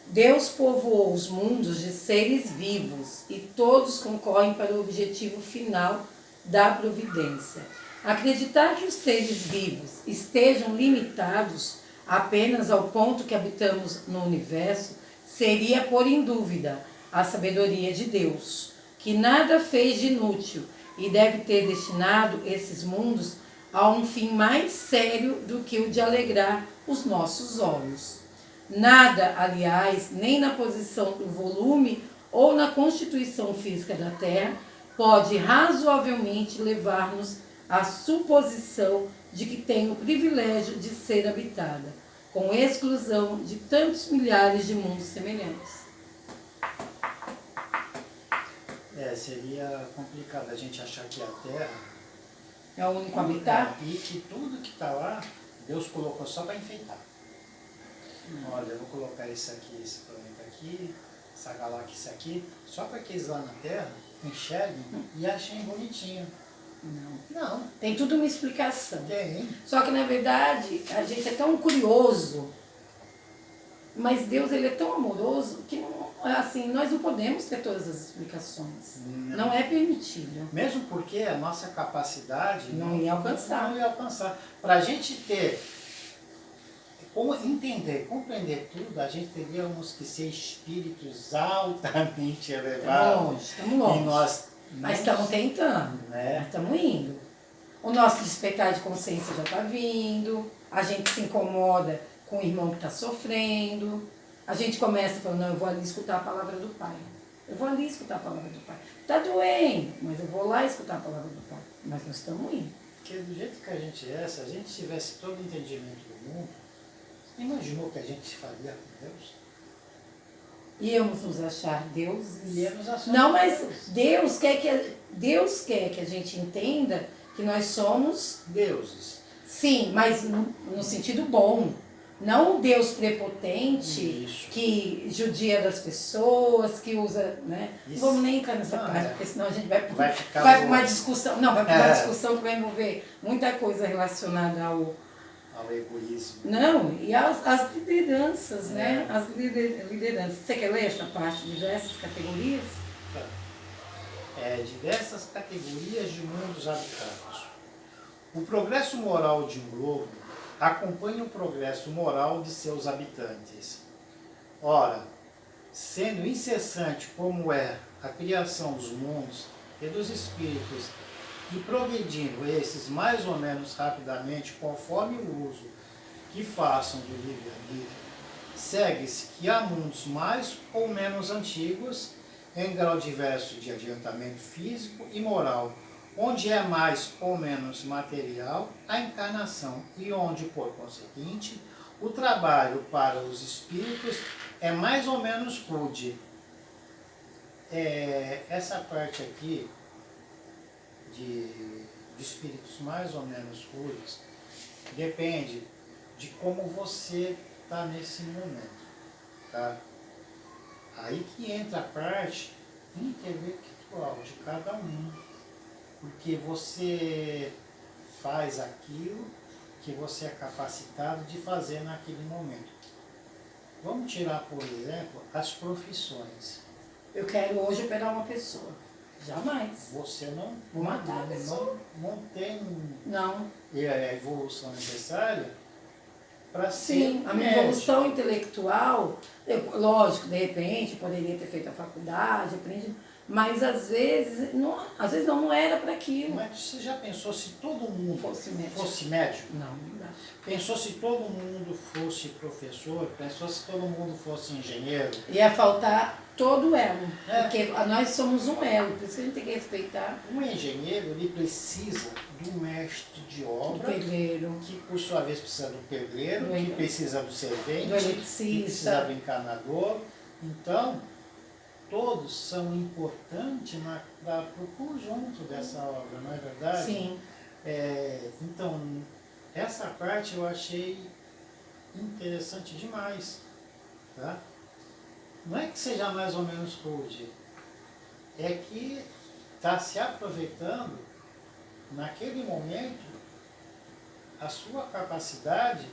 Deus povoou os mundos de seres vivos e todos concorrem para o objetivo final da providência. Acreditar que os seres vivos estejam limitados apenas ao ponto que habitamos no universo seria pôr em dúvida a sabedoria de Deus, que nada fez de inútil e deve ter destinado esses mundos a um fim mais sério do que o de alegrar os nossos olhos. Nada, aliás, nem na posição do volume ou na constituição física da Terra, pode razoavelmente levar-nos à suposição de que tem o privilégio de ser habitada, com exclusão de tantos milhares de mundos semelhantes. Seria complicado a gente achar que a Terra É o único habitat? E que tudo que está lá, Deus colocou só para enfeitar. Olha, eu vou colocar esse planeta aqui, essa galáxia aqui, só para que eles lá na Terra enxerguem e achem bonitinho. Não. Tem tudo uma explicação. Tem. Só que, na verdade, a gente é tão curioso, mas Deus ele é tão amoroso que assim, nós não podemos ter todas as explicações. Não é permitido. Mesmo porque a nossa capacidade não ia alcançar. Não ia alcançar. Para a gente ter, entender, compreender tudo, a gente teríamos que ser espíritos altamente elevados. Estamos longe. E nós mas estamos tentando, né? Mas estamos indo. O nosso despertar de consciência já está vindo, a gente se incomoda com o irmão que está sofrendo, a gente começa falando, não, eu vou ali escutar a palavra do Pai. Eu vou ali escutar a palavra do Pai. Está doendo, mas eu vou lá escutar a palavra do Pai. Mas nós estamos indo. Porque do jeito que a gente é, se a gente tivesse todo o entendimento do mundo, você imaginou o que a gente faria com Deus? Íamos nos achar deuses. Íamos achar não, mas Deus quer que a gente entenda que nós somos deuses. Sim, mas no sentido bom. Não um Deus prepotente que judia das pessoas, que usa, né? Não vamos nem entrar nessa parte, porque senão a gente vai para uma discussão. Não, vai para uma discussão que vai envolver muita coisa relacionada ao egoísmo. Não, e as lideranças, né? As lideranças. Você quer ler essa parte de diversas categorias? Diversas categorias de mundos habitados. O progresso moral de um globo acompanha o progresso moral de seus habitantes. Ora, sendo incessante como é a criação dos mundos e dos espíritos, e progredindo esses mais ou menos rapidamente conforme o uso que façam do livre-arbítrio, segue-se que há mundos mais ou menos antigos, em grau diverso de adiantamento físico e moral, onde é mais ou menos material a encarnação e onde, por conseguinte, O trabalho para os espíritos é mais ou menos rude. Essa parte aqui de espíritos mais ou menos rudes depende de como você está nesse momento, tá? Aí que entra a parte intelectual de cada um, porque você faz aquilo que você é capacitado de fazer naquele momento. Vamos tirar, por exemplo, as profissões. Eu quero hoje operar uma pessoa. Jamais. Você não, Vou matar a pessoa. não tem Não. a evolução necessária para ser Sim, a minha médico. evolução intelectual, lógico, de repente, poderia ter feito a faculdade, aprendi, mas às vezes não era para aquilo. Mas você já pensou se todo mundo Fosse médico? Não, Não dá. Pensou se todo mundo fosse professor? Pensou se todo mundo fosse engenheiro? Ia faltar todo o elo, É. porque nós somos um elo, por isso que a gente tem que respeitar Um engenheiro, ele precisa do mestre de o obra, pedreiro, que por sua vez precisa do pedreiro, Do que precisa do servente, do que eletricista. precisa do encanador. Então, todos são importantes para o conjunto dessa obra, não é verdade? Sim. Então, essa parte eu achei interessante demais. Tá? Não é que seja mais ou menos rude, é que está se aproveitando, naquele momento, a sua capacidade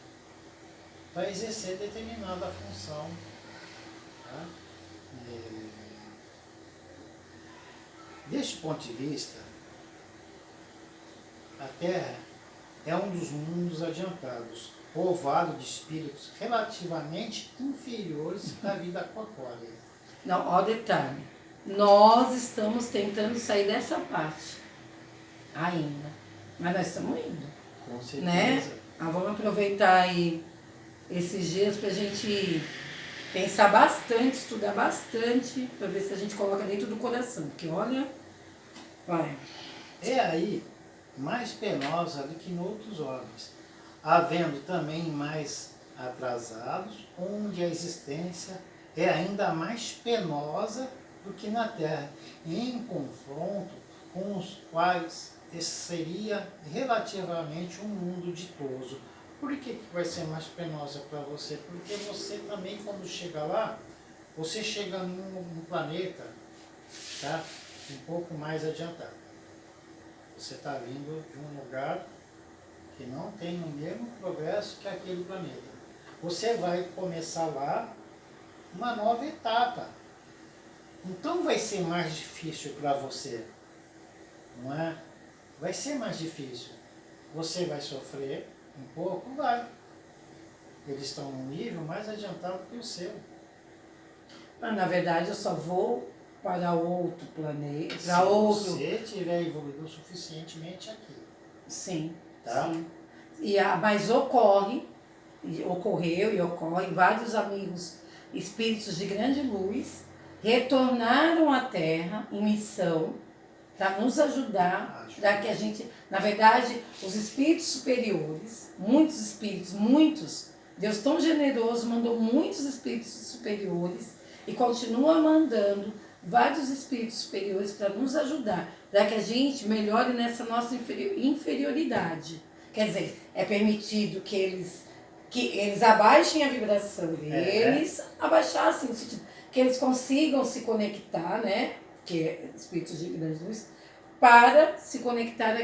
para exercer determinada função. Tá? Deste ponto de vista, a Terra é um dos mundos adiantados, povoado de espíritos relativamente inferiores à vida corpórea. Não, ó detalhe. Nós estamos tentando sair dessa parte ainda. Mas nós estamos indo. Com certeza. Né? Vamos aproveitar aí esses dias para a gente pensar bastante, estudar bastante, para ver se a gente coloca dentro do coração. Porque olha, vai. É aí mais penosa do que em outros homens, havendo também mais atrasados, onde a existência é ainda mais penosa do que na Terra, em confronto com os quais esse seria relativamente um mundo ditoso. Por que vai ser mais penosa para você? Porque você também, quando chega lá, você chega num planeta, tá, um pouco mais adiantado. Você está vindo de um lugar que não tem o mesmo progresso que aquele planeta. Você vai começar lá uma nova etapa. Então vai ser mais difícil para você, não é? Vai ser mais difícil. Você vai sofrer um pouco? Vai. Eles estão num nível mais adiantado que o seu. Mas na verdade eu só vou para outro planeta, Se para outro. você tiver evoluído suficientemente aqui. Sim, Tá? sim. Mas ocorreu e ocorre, vários amigos espíritos de grande luz retornaram à Terra em missão para nos ajudar, para que a gente, na verdade, os espíritos superiores, muitos, Deus tão generoso mandou muitos espíritos superiores e continua mandando vários espíritos superiores para nos ajudar, para que a gente melhore nessa nossa inferioridade. Quer dizer, é permitido que eles abaixem a vibração deles, abaixassem, no sentido que eles consigam se conectar, né? Que é espíritos de grande luz, para se conectar,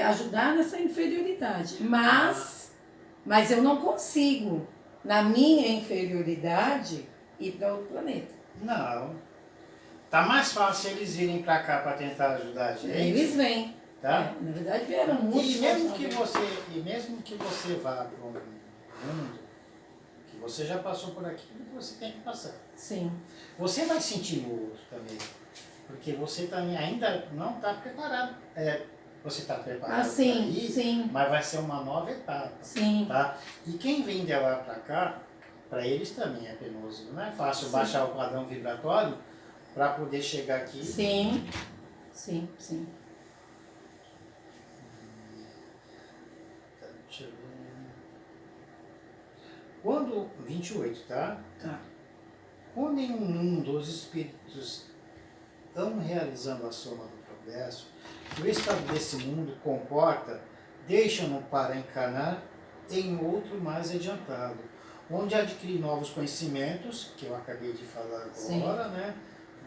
ajudar nessa inferioridade. Mas eu não consigo, na minha inferioridade, ir para outro planeta. Não. Tá mais fácil eles virem para cá para tentar ajudar a gente. Eles vêm. Tá? Na verdade vieram muitos. E mesmo que você vá para um mundo que você já passou por aquilo que você tem que passar. Sim. Você vai sentir no outro também. Porque você também ainda não está preparado. Você está preparado sim, para ir, sim. mas vai ser uma nova etapa. Sim. Tá? E quem vem de lá para cá, para eles também é penoso. Não é fácil baixar o padrão vibratório para poder chegar aqui. Sim, sim, sim. Deixa eu ver. Quando, 28, tá? Tá. Quando em um mundo os espíritos estão realizando a soma do progresso, o estado desse mundo comporta, deixa-no para encarnar em outro mais adiantado, onde adquirir novos conhecimentos, que eu acabei de falar agora, né?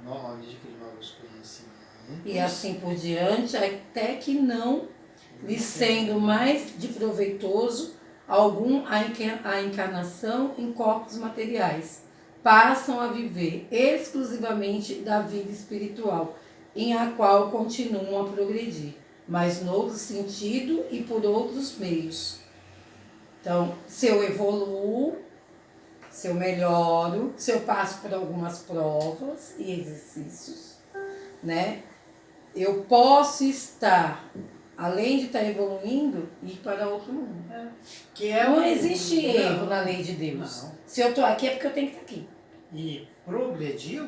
Onde adquirir novos conhecimentos. E assim por diante, até que não lhe sendo mais de proveitoso algum a encarnação em corpos materiais, passam a viver exclusivamente da vida espiritual, em a qual continuam a progredir, mas no outro sentido e por outros meios. Então, se eu evoluo, se eu melhoro, se eu passo por algumas provas e exercícios, né? Eu posso estar, além de estar evoluindo, ir para outro mundo. Não existe erro na lei de Deus. Não. Se eu estou aqui é porque eu tenho que estar aqui. E progrediu,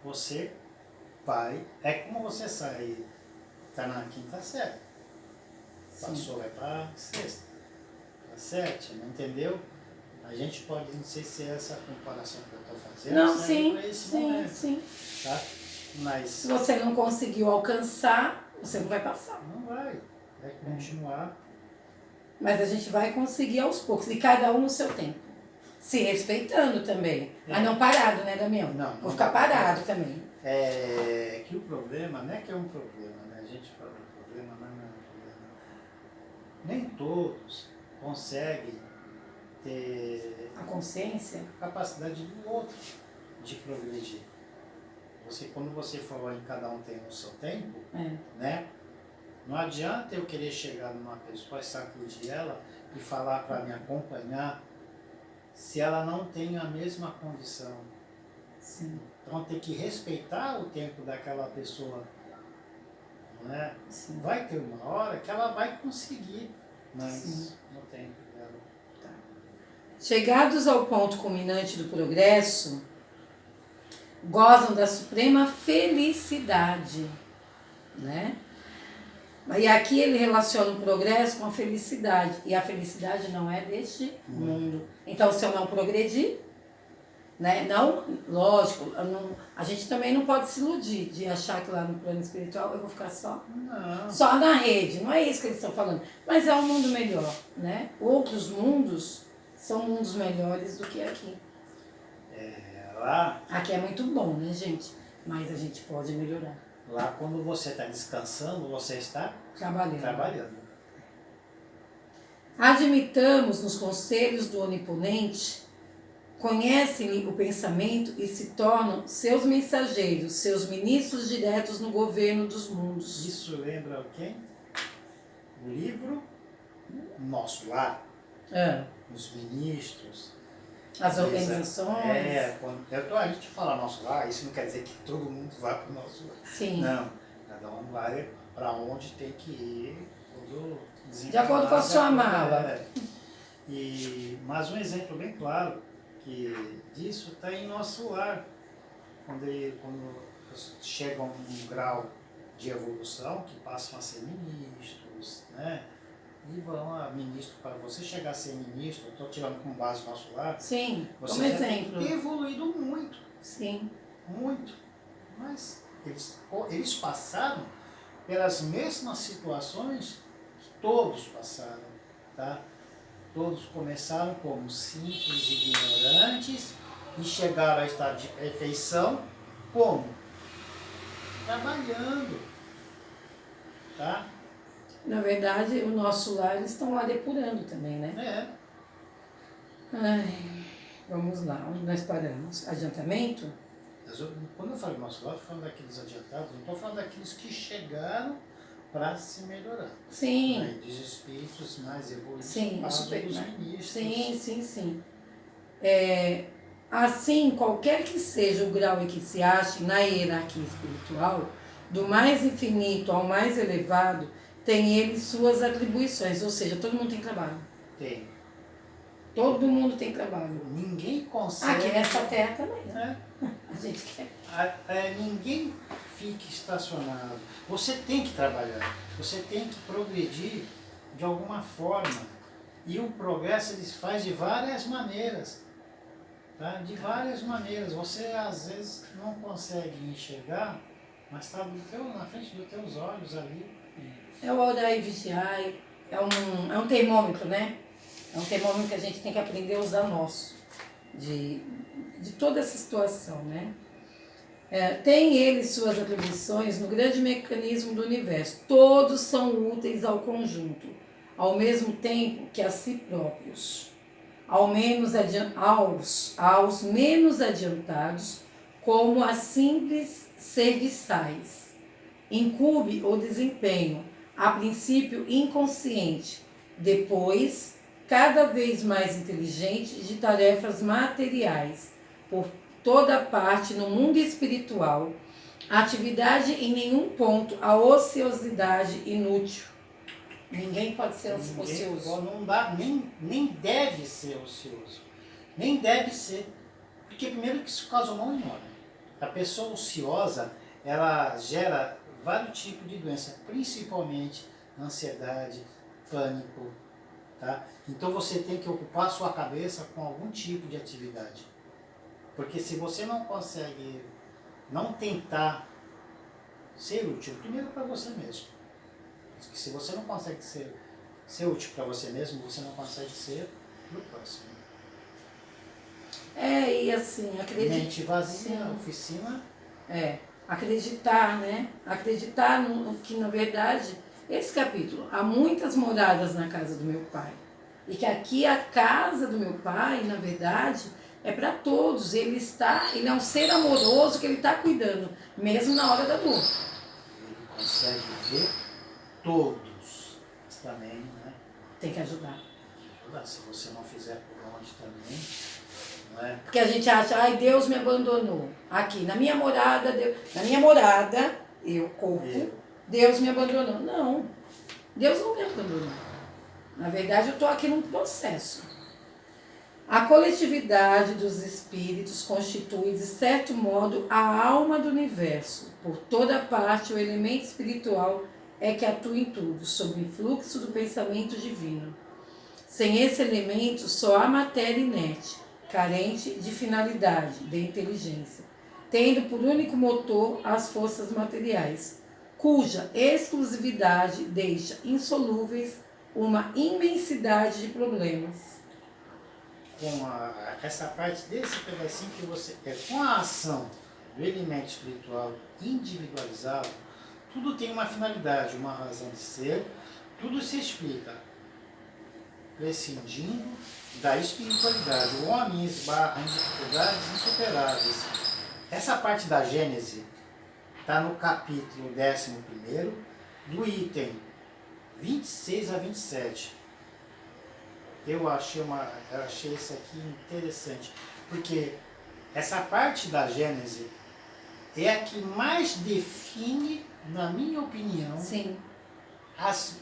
você vai. É como você sai, está na quinta série. Passou, vai para sexta, para sétima, entendeu? A gente pode, não sei se é essa comparação que eu estou fazendo. Não, serve sim, para esse sim, momento, sim. tá? Mas Se você não conseguiu alcançar, você não vai passar. não vai continuar. Mas a gente vai conseguir aos poucos, e cada um no seu tempo. Se respeitando também. Mas não parado, né, Damião? Não, Vou ficar parado também. É que o problema não é que é um problema, né? A gente fala um problema, mas não é um problema. Nem todos conseguem ter A consciência. a capacidade do outro de progredir. Quando você falou em cada um tem o seu tempo, né? Não adianta eu querer chegar numa pessoa e sacudir ela e falar para me acompanhar se ela não tem a mesma condição. Sim. Então tem que respeitar o tempo daquela pessoa, não é? Sim. Vai ter uma hora que ela vai conseguir, mas Sim. no tempo dela. Tá. Chegados ao ponto culminante do progresso, gozam da suprema felicidade, né? E aqui ele relaciona o progresso com a felicidade, e a felicidade não é deste mundo. Então, se eu não progredir, né? Não, lógico, a gente também não pode se iludir de achar que lá no plano espiritual eu vou ficar só na rede. Não é isso que eles estão falando. Mas é um mundo melhor, né? Outros mundos são mundos melhores do que aqui. Lá, Aqui é muito bom, né, gente? Mas a gente pode melhorar. lá quando você está descansando, você está Trabalhando. Admitamos nos conselhos do Oniponente, conhecem-lhe o pensamento e se tornam seus mensageiros, seus ministros diretos no governo dos mundos. Isso lembra quem? O livro Nosso Lar, os ministros, As organizações. A gente fala Nosso Lar, isso não quer dizer que todo mundo vai para o nosso lar. Sim. Não, cada um vai para onde tem que ir, de acordo com a sua mala. Mas um exemplo bem claro disso está em Nosso Lar. Quando chegam a um grau de evolução, que passam a ser ministros, né? E vão a ministro, para você chegar a ser ministro, eu estou tirando como base o Nosso Lar. Sim, você como exemplo. Tem que ter evoluído muito. Sim. Muito. Mas eles passaram pelas mesmas situações que todos passaram, tá? Todos começaram como simples ignorantes e chegaram a estado de perfeição como? Trabalhando, tá? Na verdade, o Nosso Lar, eles estão lá depurando também, né? Ai, vamos lá, onde nós paramos? Adiantamento? Quando eu falo Nosso Lar, eu estou falando daqueles adiantados, não estou falando daqueles que chegaram para se melhorar. Sim. Né? Dos espíritos mais evoluídos, sim, dos ministros. Sim. Assim, qualquer que seja o grau em que se ache na hierarquia espiritual, do mais infinito ao mais elevado, tem ele suas atribuições, ou seja, todo mundo tem trabalho. Tem. Todo mundo tem trabalho. Ninguém consegue... Aqui nessa terra também, né? A gente quer. Ninguém fica estacionado. Você tem que trabalhar. Você tem que progredir de alguma forma. E o progresso ele se faz de várias maneiras. Tá? De várias maneiras. Você às vezes não consegue enxergar, mas está na frente dos teus olhos ali. É o orar e vigiar, é um termômetro, né? É um termômetro que a gente tem que aprender a usar nosso, de toda essa situação, né? Tem ele suas atribuições no grande mecanismo do universo. Todos são úteis ao conjunto, ao mesmo tempo que a si próprios. Aos menos adiantados, como as simples serviçais. Incube o desempenho, a princípio inconsciente, depois cada vez mais inteligente, de tarefas materiais, por toda parte no mundo espiritual, atividade em nenhum ponto, a ociosidade inútil. Ninguém pode ser ocioso. Não dá, nem deve ser ocioso. Nem deve ser. Porque primeiro que isso causa mal enorme. A pessoa ociosa, ela gera vários tipos de doença, principalmente ansiedade, pânico. Tá? Então você tem que ocupar a sua cabeça com algum tipo de atividade. Porque se você não consegue, não tentar ser útil, primeiro para você mesmo. Porque se você não consegue ser útil para você mesmo, você não consegue ser para o próximo. E assim, acreditar. Mente vazia, oficina. Acreditar, né? Acreditar que, na verdade, esse capítulo, há muitas moradas na casa do meu pai. E que aqui a casa do meu pai, na verdade, é para todos. Ele é um ser amoroso que ele está cuidando, mesmo na hora da dor. Ele consegue ver todos, mas também, né? Tem que ajudar. Tem que ajudar. Se você não fizer por onde também, não é? Porque a gente acha, Deus me abandonou. Aqui, na minha morada, Deus me abandonou. Não, Deus não me abandonou. Na verdade, eu estou aqui num processo. A coletividade dos espíritos constitui, de certo modo, a alma do universo. Por toda parte, o elemento espiritual é que atua em tudo, sob o influxo do pensamento divino. Sem esse elemento, só há matéria inerte, carente de finalidade, de inteligência, tendo por único motor as forças materiais, cuja exclusividade deixa insolúveis uma imensidade de problemas. Com essa parte desse pedacinho que você... com a ação do elemento espiritual individualizado, tudo tem uma finalidade, uma razão de ser, tudo se explica. Prescindindo da espiritualidade, o homem esbarra em dificuldades insuperáveis. Essa parte da Gênese está no capítulo 11º, do item 26 a 27. Eu achei isso aqui interessante, porque essa parte da Gênese é a que mais define, na minha opinião, Sim. as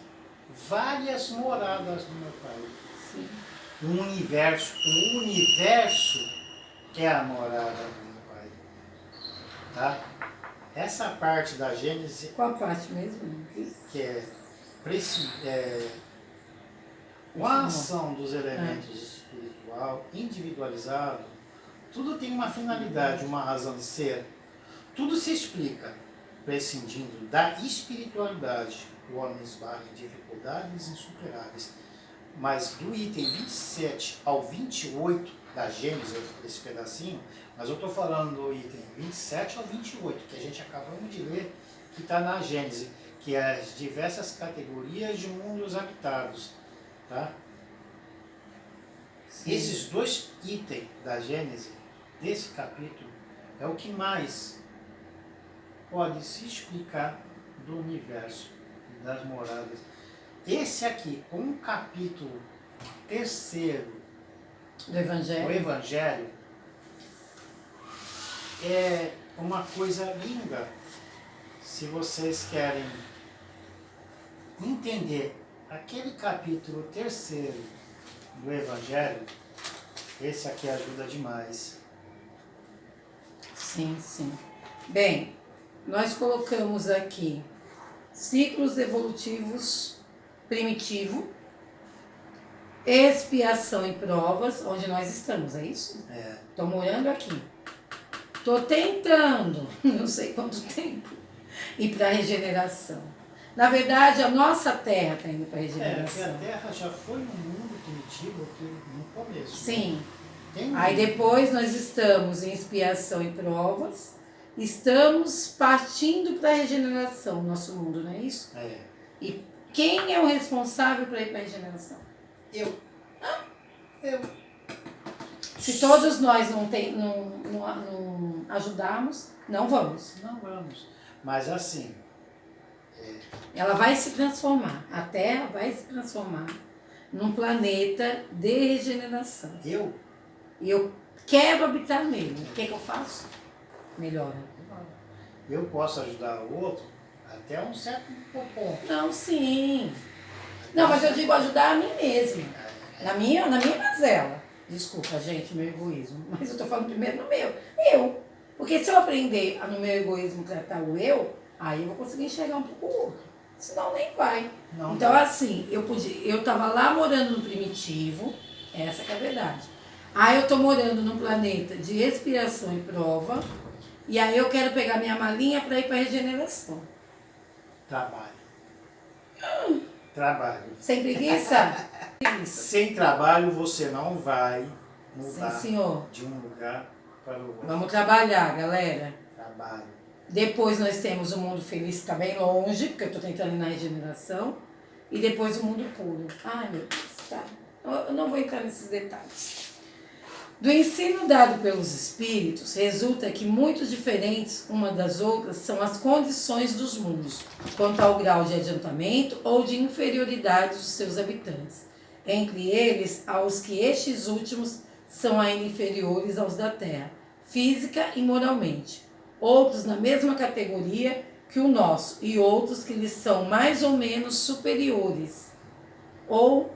várias moradas do meu pai. Sim. O universo é a morada do meu pai. Tá? Essa parte da Gênese... Qual parte mesmo? Que com a ação dos elementos espiritual individualizado, tudo tem uma finalidade, uma razão de ser. Tudo se explica prescindindo da espiritualidade. O homem esbarra em dificuldades insuperáveis. Mas do item 27 ao 28 da Gênesis, esse pedacinho, mas eu estou falando do item 27 ao 28, que a gente acabamos de ler, que está na Gênesis, que é as diversas categorias de mundos habitados. Tá? Esses dois itens da Gênesis, desse capítulo, é o que mais pode se explicar do universo e das moradas. Esse aqui, com o capítulo 3º do Evangelho. O Evangelho, é uma coisa linda. Se vocês querem entender aquele capítulo 3º do Evangelho, esse aqui ajuda demais. Sim, sim. Bem, nós colocamos aqui ciclos evolutivos primitivo, expiação e provas, onde nós estamos, é isso? É. Estou morando aqui. Estou tentando, não sei quanto tempo, ir para a regeneração. Na verdade, a nossa terra está indo para a Porque regeneração. a Terra já foi um mundo primitivo aqui no começo. Sim. Tem Aí depois nós estamos em expiação e provas, estamos partindo para a regeneração, nosso mundo, não é isso? É. E quem é o responsável para ir para a regeneração? Eu. Se todos nós não ajudarmos, não vamos. Não vamos. Mas assim, Ela vai se transformar, a Terra vai se transformar num planeta de regeneração. E eu quero habitar nele. O que eu faço? Melhora. eu posso ajudar o outro até um certo ponto. Não, sim. Não, mas eu digo ajudar a mim mesma. Na minha mazela. Desculpa, gente, meu egoísmo. Mas eu tô falando primeiro no meu. Eu. Porque se eu aprender no meu egoísmo tratar o eu, aí eu vou conseguir enxergar um pouco o outro. Senão nem vai. Não então, vai. assim, eu tava lá morando no primitivo, essa que é a verdade. Aí eu tô morando num planeta de expiração e prova, e aí eu quero pegar minha malinha para ir para regeneração. Trabalho. Sem preguiça? Sem trabalho você não vai mudar Sim, senhor. de um lugar para o outro. Vamos trabalhar, galera. Trabalho. Depois nós temos o mundo feliz, que está bem longe, porque eu estou tentando ir na regeneração. E depois o mundo puro. Ai, meu Deus, tá. Eu não vou entrar nesses detalhes. Do ensino dado pelos espíritos, resulta que muito diferentes uma das outras são as condições dos mundos, quanto ao grau de adiantamento ou de inferioridade dos seus habitantes. Entre eles, aos que estes últimos são ainda inferiores aos da Terra, física e moralmente. Outros na mesma categoria que o nosso, e outros que lhes são mais ou menos superiores, ou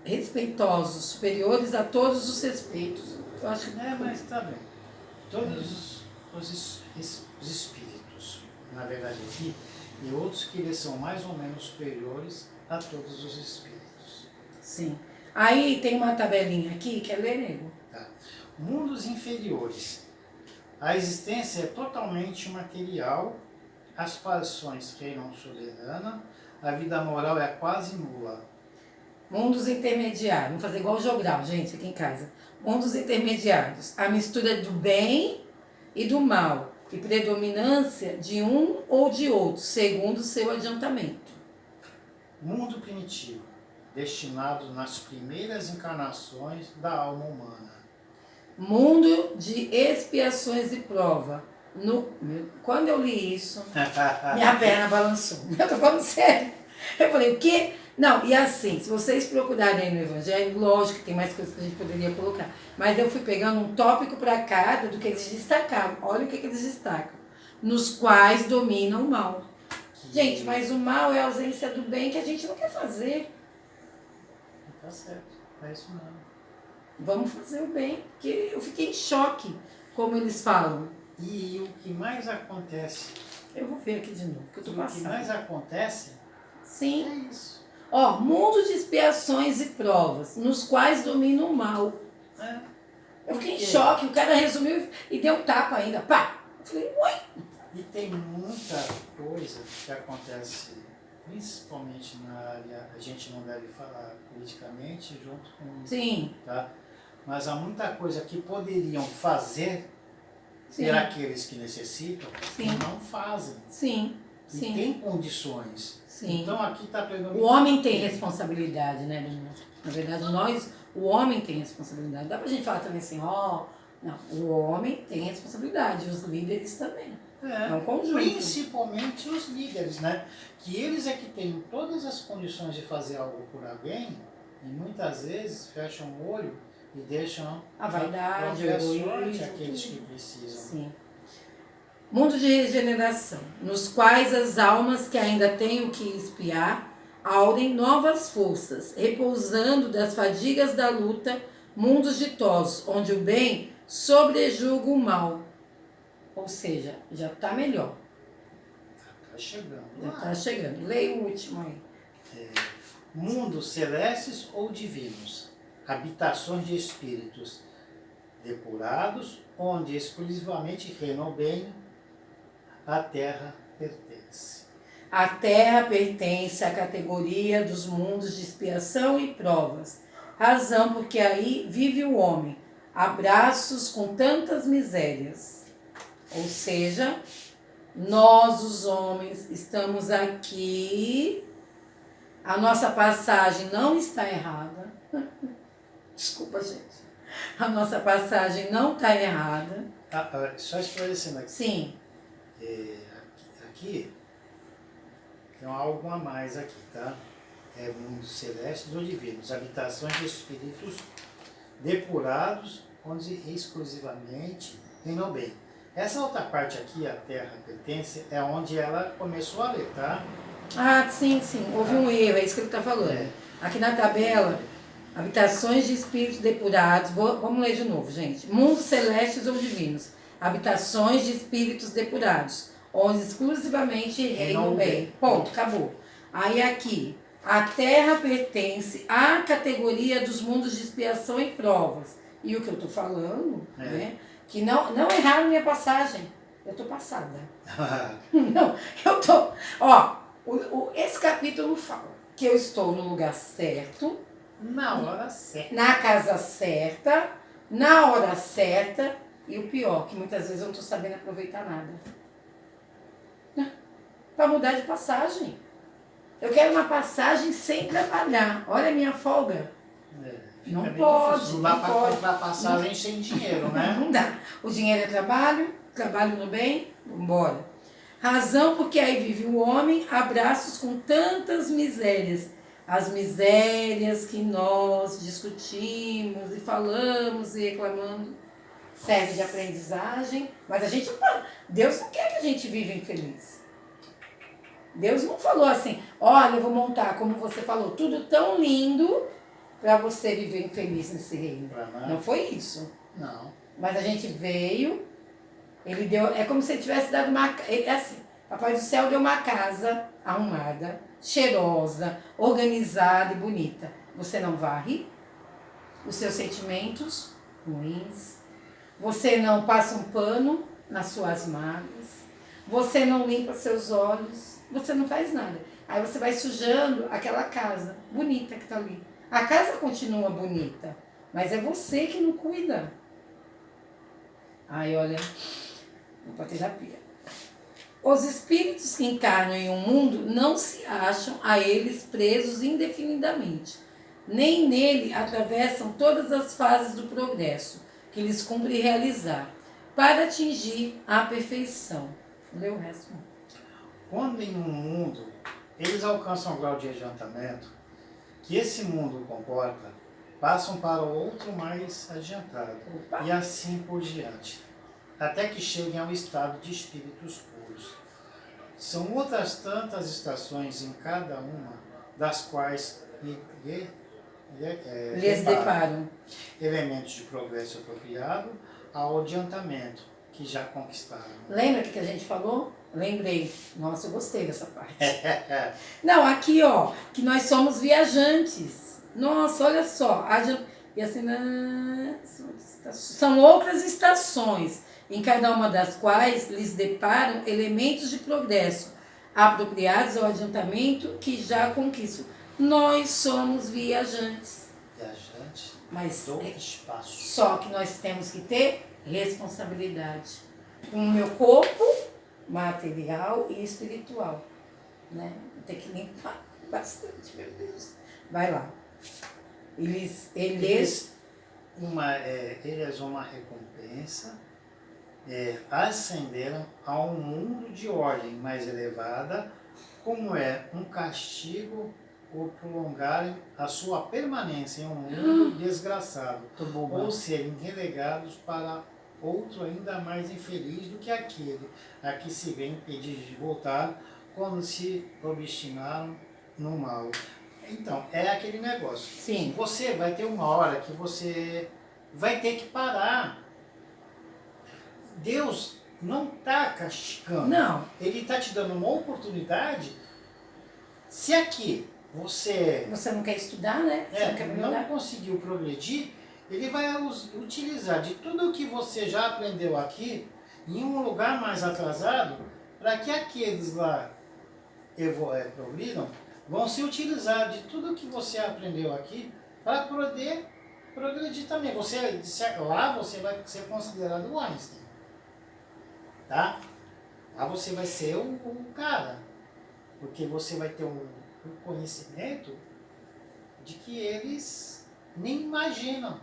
respeitosos, superiores a todos os respeitos. Eu acho que mas tá bem. Todos os espíritos, na verdade aqui, e outros que eles são mais ou menos superiores a todos os espíritos. sim. Aí tem uma tabelinha aqui que é lerego. Tá? Mundos inferiores. A existência é totalmente material, as paixões reinam soberana, a vida moral é quase nula. Mundos intermediários. Vamos fazer igual o jogral, gente, aqui em casa. Mundos intermediários. A mistura do bem e do mal. E predominância de um ou de outro, segundo o seu adiantamento. Mundo primitivo. Destinado nas primeiras encarnações da alma humana. Mundo de expiações e prova. Quando eu li isso, minha perna balançou. Eu tô falando sério. Eu falei, o quê? Não, e assim, se vocês procurarem aí no Evangelho, lógico que tem mais coisas que a gente poderia colocar, mas eu fui pegando um tópico para cada do que eles destacavam. Olha o que eles destacam. Nos quais domina o mal. Gente, mas o mal é a ausência do bem que a gente não quer fazer. Tá certo, é isso mesmo. Vamos fazer o bem, porque eu fiquei em choque, como eles falam. E o que mais acontece? Eu vou ver aqui de novo, porque eu tô O que passando. mais acontece Sim. é isso. Ó, mundo de expiações e provas, nos quais domina o mal. É. Eu fiquei em choque, o cara resumiu e deu um tapa ainda. Pá! Eu falei, uai! E tem muita coisa que acontece, principalmente na área, a gente não deve falar politicamente junto com... Sim. Tá? Mas há muita coisa que poderiam fazer Sim. por aqueles que necessitam Sim. e não fazem. Sim. E Sim. tem condições. Sim. Então aqui está pegando... O homem tem responsabilidade, né, Daniel? Na verdade, o homem tem responsabilidade. Dá pra gente falar também assim, ó... Não, o homem tem responsabilidade, os líderes também. É um conjunto. Principalmente os líderes, né? Que eles é que têm todas as condições de fazer algo por alguém e muitas vezes fecham o olho e deixam a vaidade, a sorte aqueles tudo. que precisam. Sim. Mundo de regeneração, nos quais as almas que ainda têm o que expiar aurem novas forças, repousando das fadigas da luta, mundos ditosos, onde o bem sobrejuga o mal. Ou seja, já está melhor. Está chegando. Já está chegando. Leia o último aí. mundos celestes ou divinos, habitações de espíritos depurados, onde exclusivamente reina o bem, a terra pertence. A terra pertence à categoria dos mundos de expiação e provas, razão porque aí vive o homem, abraços com tantas misérias. Ou seja, nós os homens estamos aqui, a nossa passagem não está errada. Desculpa, gente. A nossa passagem não está errada. Só esclarecendo aqui. Sim. Aqui tem algo a mais aqui, tá? É mundos celestes ou divinos, habitações de espíritos depurados, onde exclusivamente reina o bem. Essa outra parte aqui, a terra pertence, é onde ela começou a ler, tá? Ah, sim, sim. Houve um erro, é isso que ele está falando. É. Aqui na tabela, habitações de espíritos depurados. Vamos ler de novo, gente. Mundos celestes ou divinos. Habitações de espíritos depurados, onde exclusivamente reina o bem. Ponto, acabou. Aí aqui, a terra pertence à categoria dos mundos de expiação e provas. E o que eu estou falando, né? Que não erraram minha passagem. Eu estou passada. Não, eu estou... Ó, esse capítulo fala que eu estou no lugar certo, Na hora certa. na casa certa, na hora certa, e o pior, que muitas vezes eu não estou sabendo aproveitar nada. Para mudar de passagem. Eu quero uma passagem sem trabalhar. Olha a minha folga. Não pode. Difícil. Não dá para comprar passagem sem dinheiro, né? Não dá. O dinheiro é trabalho, trabalho no bem, vambora. Razão porque aí vive o homem, abraços com tantas misérias. As misérias que nós discutimos e falamos e reclamando serve de aprendizagem, mas a gente não pode. Deus não quer que a gente viva infeliz. Deus não falou assim, olha, eu vou montar, como você falou, tudo tão lindo para você viver infeliz nesse reino. Não foi isso. Não. Mas a gente veio, ele deu, é como se ele tivesse dado uma, é assim, Papai do Céu deu uma casa arrumada, cheirosa, organizada e bonita. Você não varre os seus sentimentos ruins, você não passa um pano nas suas mágoas, você não limpa seus olhos, você não faz nada. Aí você vai sujando aquela casa bonita que tá ali. A casa continua bonita, mas é você que não cuida. Aí, olha, vou pra terapia. Os espíritos que encarnam em um mundo não se acham a eles presos indefinidamente. Nem nele atravessam todas as fases do progresso que lhes cumpre realizar, para atingir a perfeição. Lê o resto. Quando em um mundo eles alcançam o grau de adiantamento que esse mundo comporta, passam para o outro mais adiantado. Opa. E assim por diante, até que cheguem ao estado de espíritos puros. São outras tantas estações em cada uma, das quais Lhes deparam elementos de progresso apropriado ao adiantamento que já conquistaram. Lembra o que a gente falou? Lembrei. Nossa, eu gostei dessa parte. Não, aqui, ó, que nós somos viajantes. Nossa, olha só. E assim, são outras estações, em cada uma das quais lhes deparam elementos de progresso, apropriados ao adiantamento que já conquistam. Nós somos viajantes. Viajantes Mas do espaço. só que nós temos que ter responsabilidade com o meu corpo material e espiritual, né? Tem que limpar bastante, meu Deus. Vai lá. Eles uma recompensa, ascenderam a um mundo de ordem mais elevada, como é um castigo por prolongarem a sua permanência em um mundo desgraçado, ou serem relegados para outro ainda mais infeliz do que aquele a que se vê impedido de voltar quando se obstinaram no mal. Então, é aquele negócio. Sim. Você vai ter uma hora que você vai ter que parar. Deus não está castigando. Não. Ele está te dando uma oportunidade. Se aqui você não quer estudar, né? Você não quer não melhorar. conseguiu progredir, ele vai utilizar de tudo que você já aprendeu aqui em um lugar mais atrasado, para que aqueles lá progridam, vão se utilizar de tudo que você aprendeu aqui para poder progredir também. Lá você vai ser considerado o Einstein. Tá? Lá você vai ser o cara. Porque você vai ter um conhecimento de que eles nem imaginam.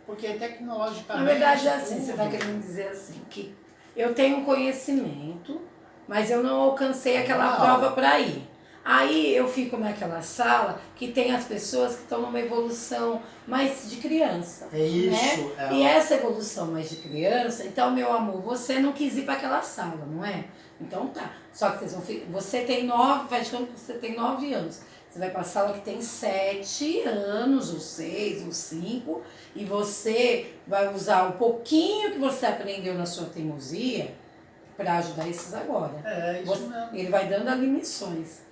Porque tecnologicamente... Na verdade é assim, tudo... você está querendo dizer assim, que eu tenho um conhecimento, mas eu não alcancei aquela prova para ir. Aí eu fico naquela sala que tem as pessoas que estão numa evolução mais de criança. É isso. Né? E essa evolução mais de criança, então, meu amor, você não quis ir para aquela sala, não é? Então tá. Só que você tem 9, faz de conta que você tem 9 anos. Você vai para a sala que tem 7 anos, ou 6, ou 5, e você vai usar o pouquinho que você aprendeu na sua teimosia para ajudar esses agora. É, isso mesmo. Ele vai dando ali missões.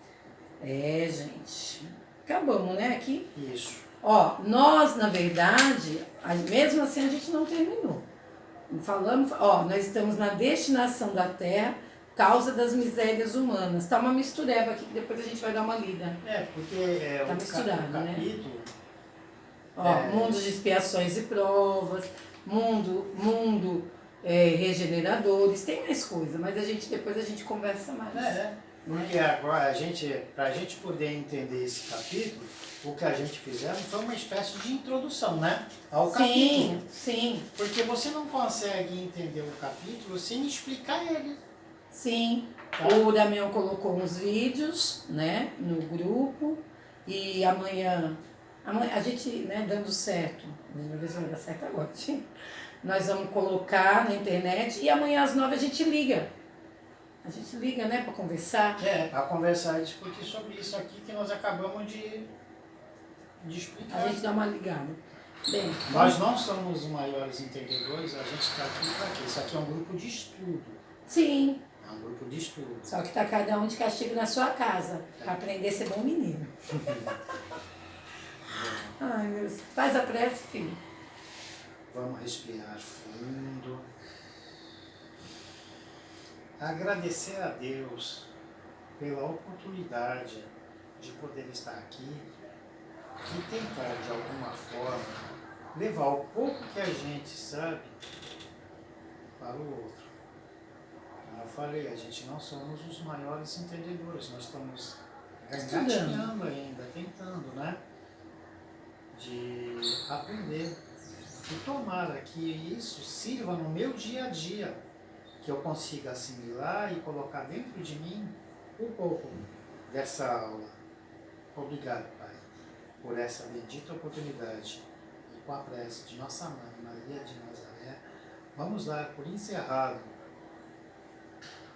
Gente. Acabamos, né, aqui? Isso. Ó, nós, na verdade, mesmo assim a gente não terminou. Falamos, ó, nós estamos na destinação da Terra, causa das misérias humanas. Tá uma mistureba aqui, que depois a gente vai dar uma lida. Porque tá misturado, o capítulo... Né? Ó, mundo de expiações e provas, mundo regeneradores, tem mais coisa, mas depois a gente conversa mais. Porque agora, para a gente poder entender esse capítulo, o que a gente fizemos foi uma espécie de introdução, né? Ao capítulo. Sim. Porque você não consegue entender o capítulo sem explicar ele. Sim. Tá? O Damião colocou uns vídeos, né, no grupo, e amanhã a gente, né, dando certo, vamos ver se vai dar certo agora, nós vamos colocar na internet e amanhã às 9 a gente liga. A gente liga, né, para conversar. Para conversar e discutir sobre isso aqui que nós acabamos de explicar. A gente dá uma ligada. Bem, nós não somos os maiores entendedores, a gente está aqui para quê? Isso aqui é um grupo de estudo. Sim. É um grupo de estudo. Só que está cada um de castigo na sua casa, para aprender a ser bom menino. Ai, meu Deus. Faz a prece, filho. Vamos respirar fundo. Agradecer a Deus pela oportunidade de poder estar aqui e tentar, de alguma forma, levar o pouco que a gente sabe para o outro. Como eu falei, a gente não somos os maiores entendedores, nós estamos engatinhando ainda, tentando, né? De aprender. E tomara que isso sirva no meu dia a dia, que eu consiga assimilar e colocar dentro de mim um pouco dessa aula. Obrigado, Pai, por essa bendita oportunidade. E com a prece de nossa Mãe, Maria de Nazaré, vamos dar por encerrado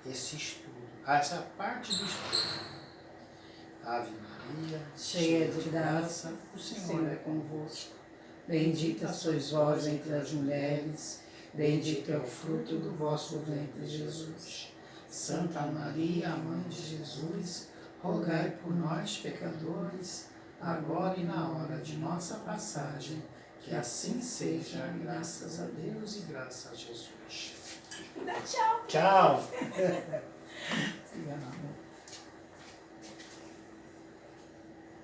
esse estudo, essa parte do estudo. Ave Maria, cheia de graça, o Senhor é convosco. Bendita sois vós entre as mulheres, bendito é o fruto do vosso ventre, Jesus. Santa Maria, Mãe de Jesus, rogai por nós, pecadores, agora e na hora de nossa passagem, que assim seja, graças a Deus e graças a Jesus. Dá tchau. Tchau. Siga, amor.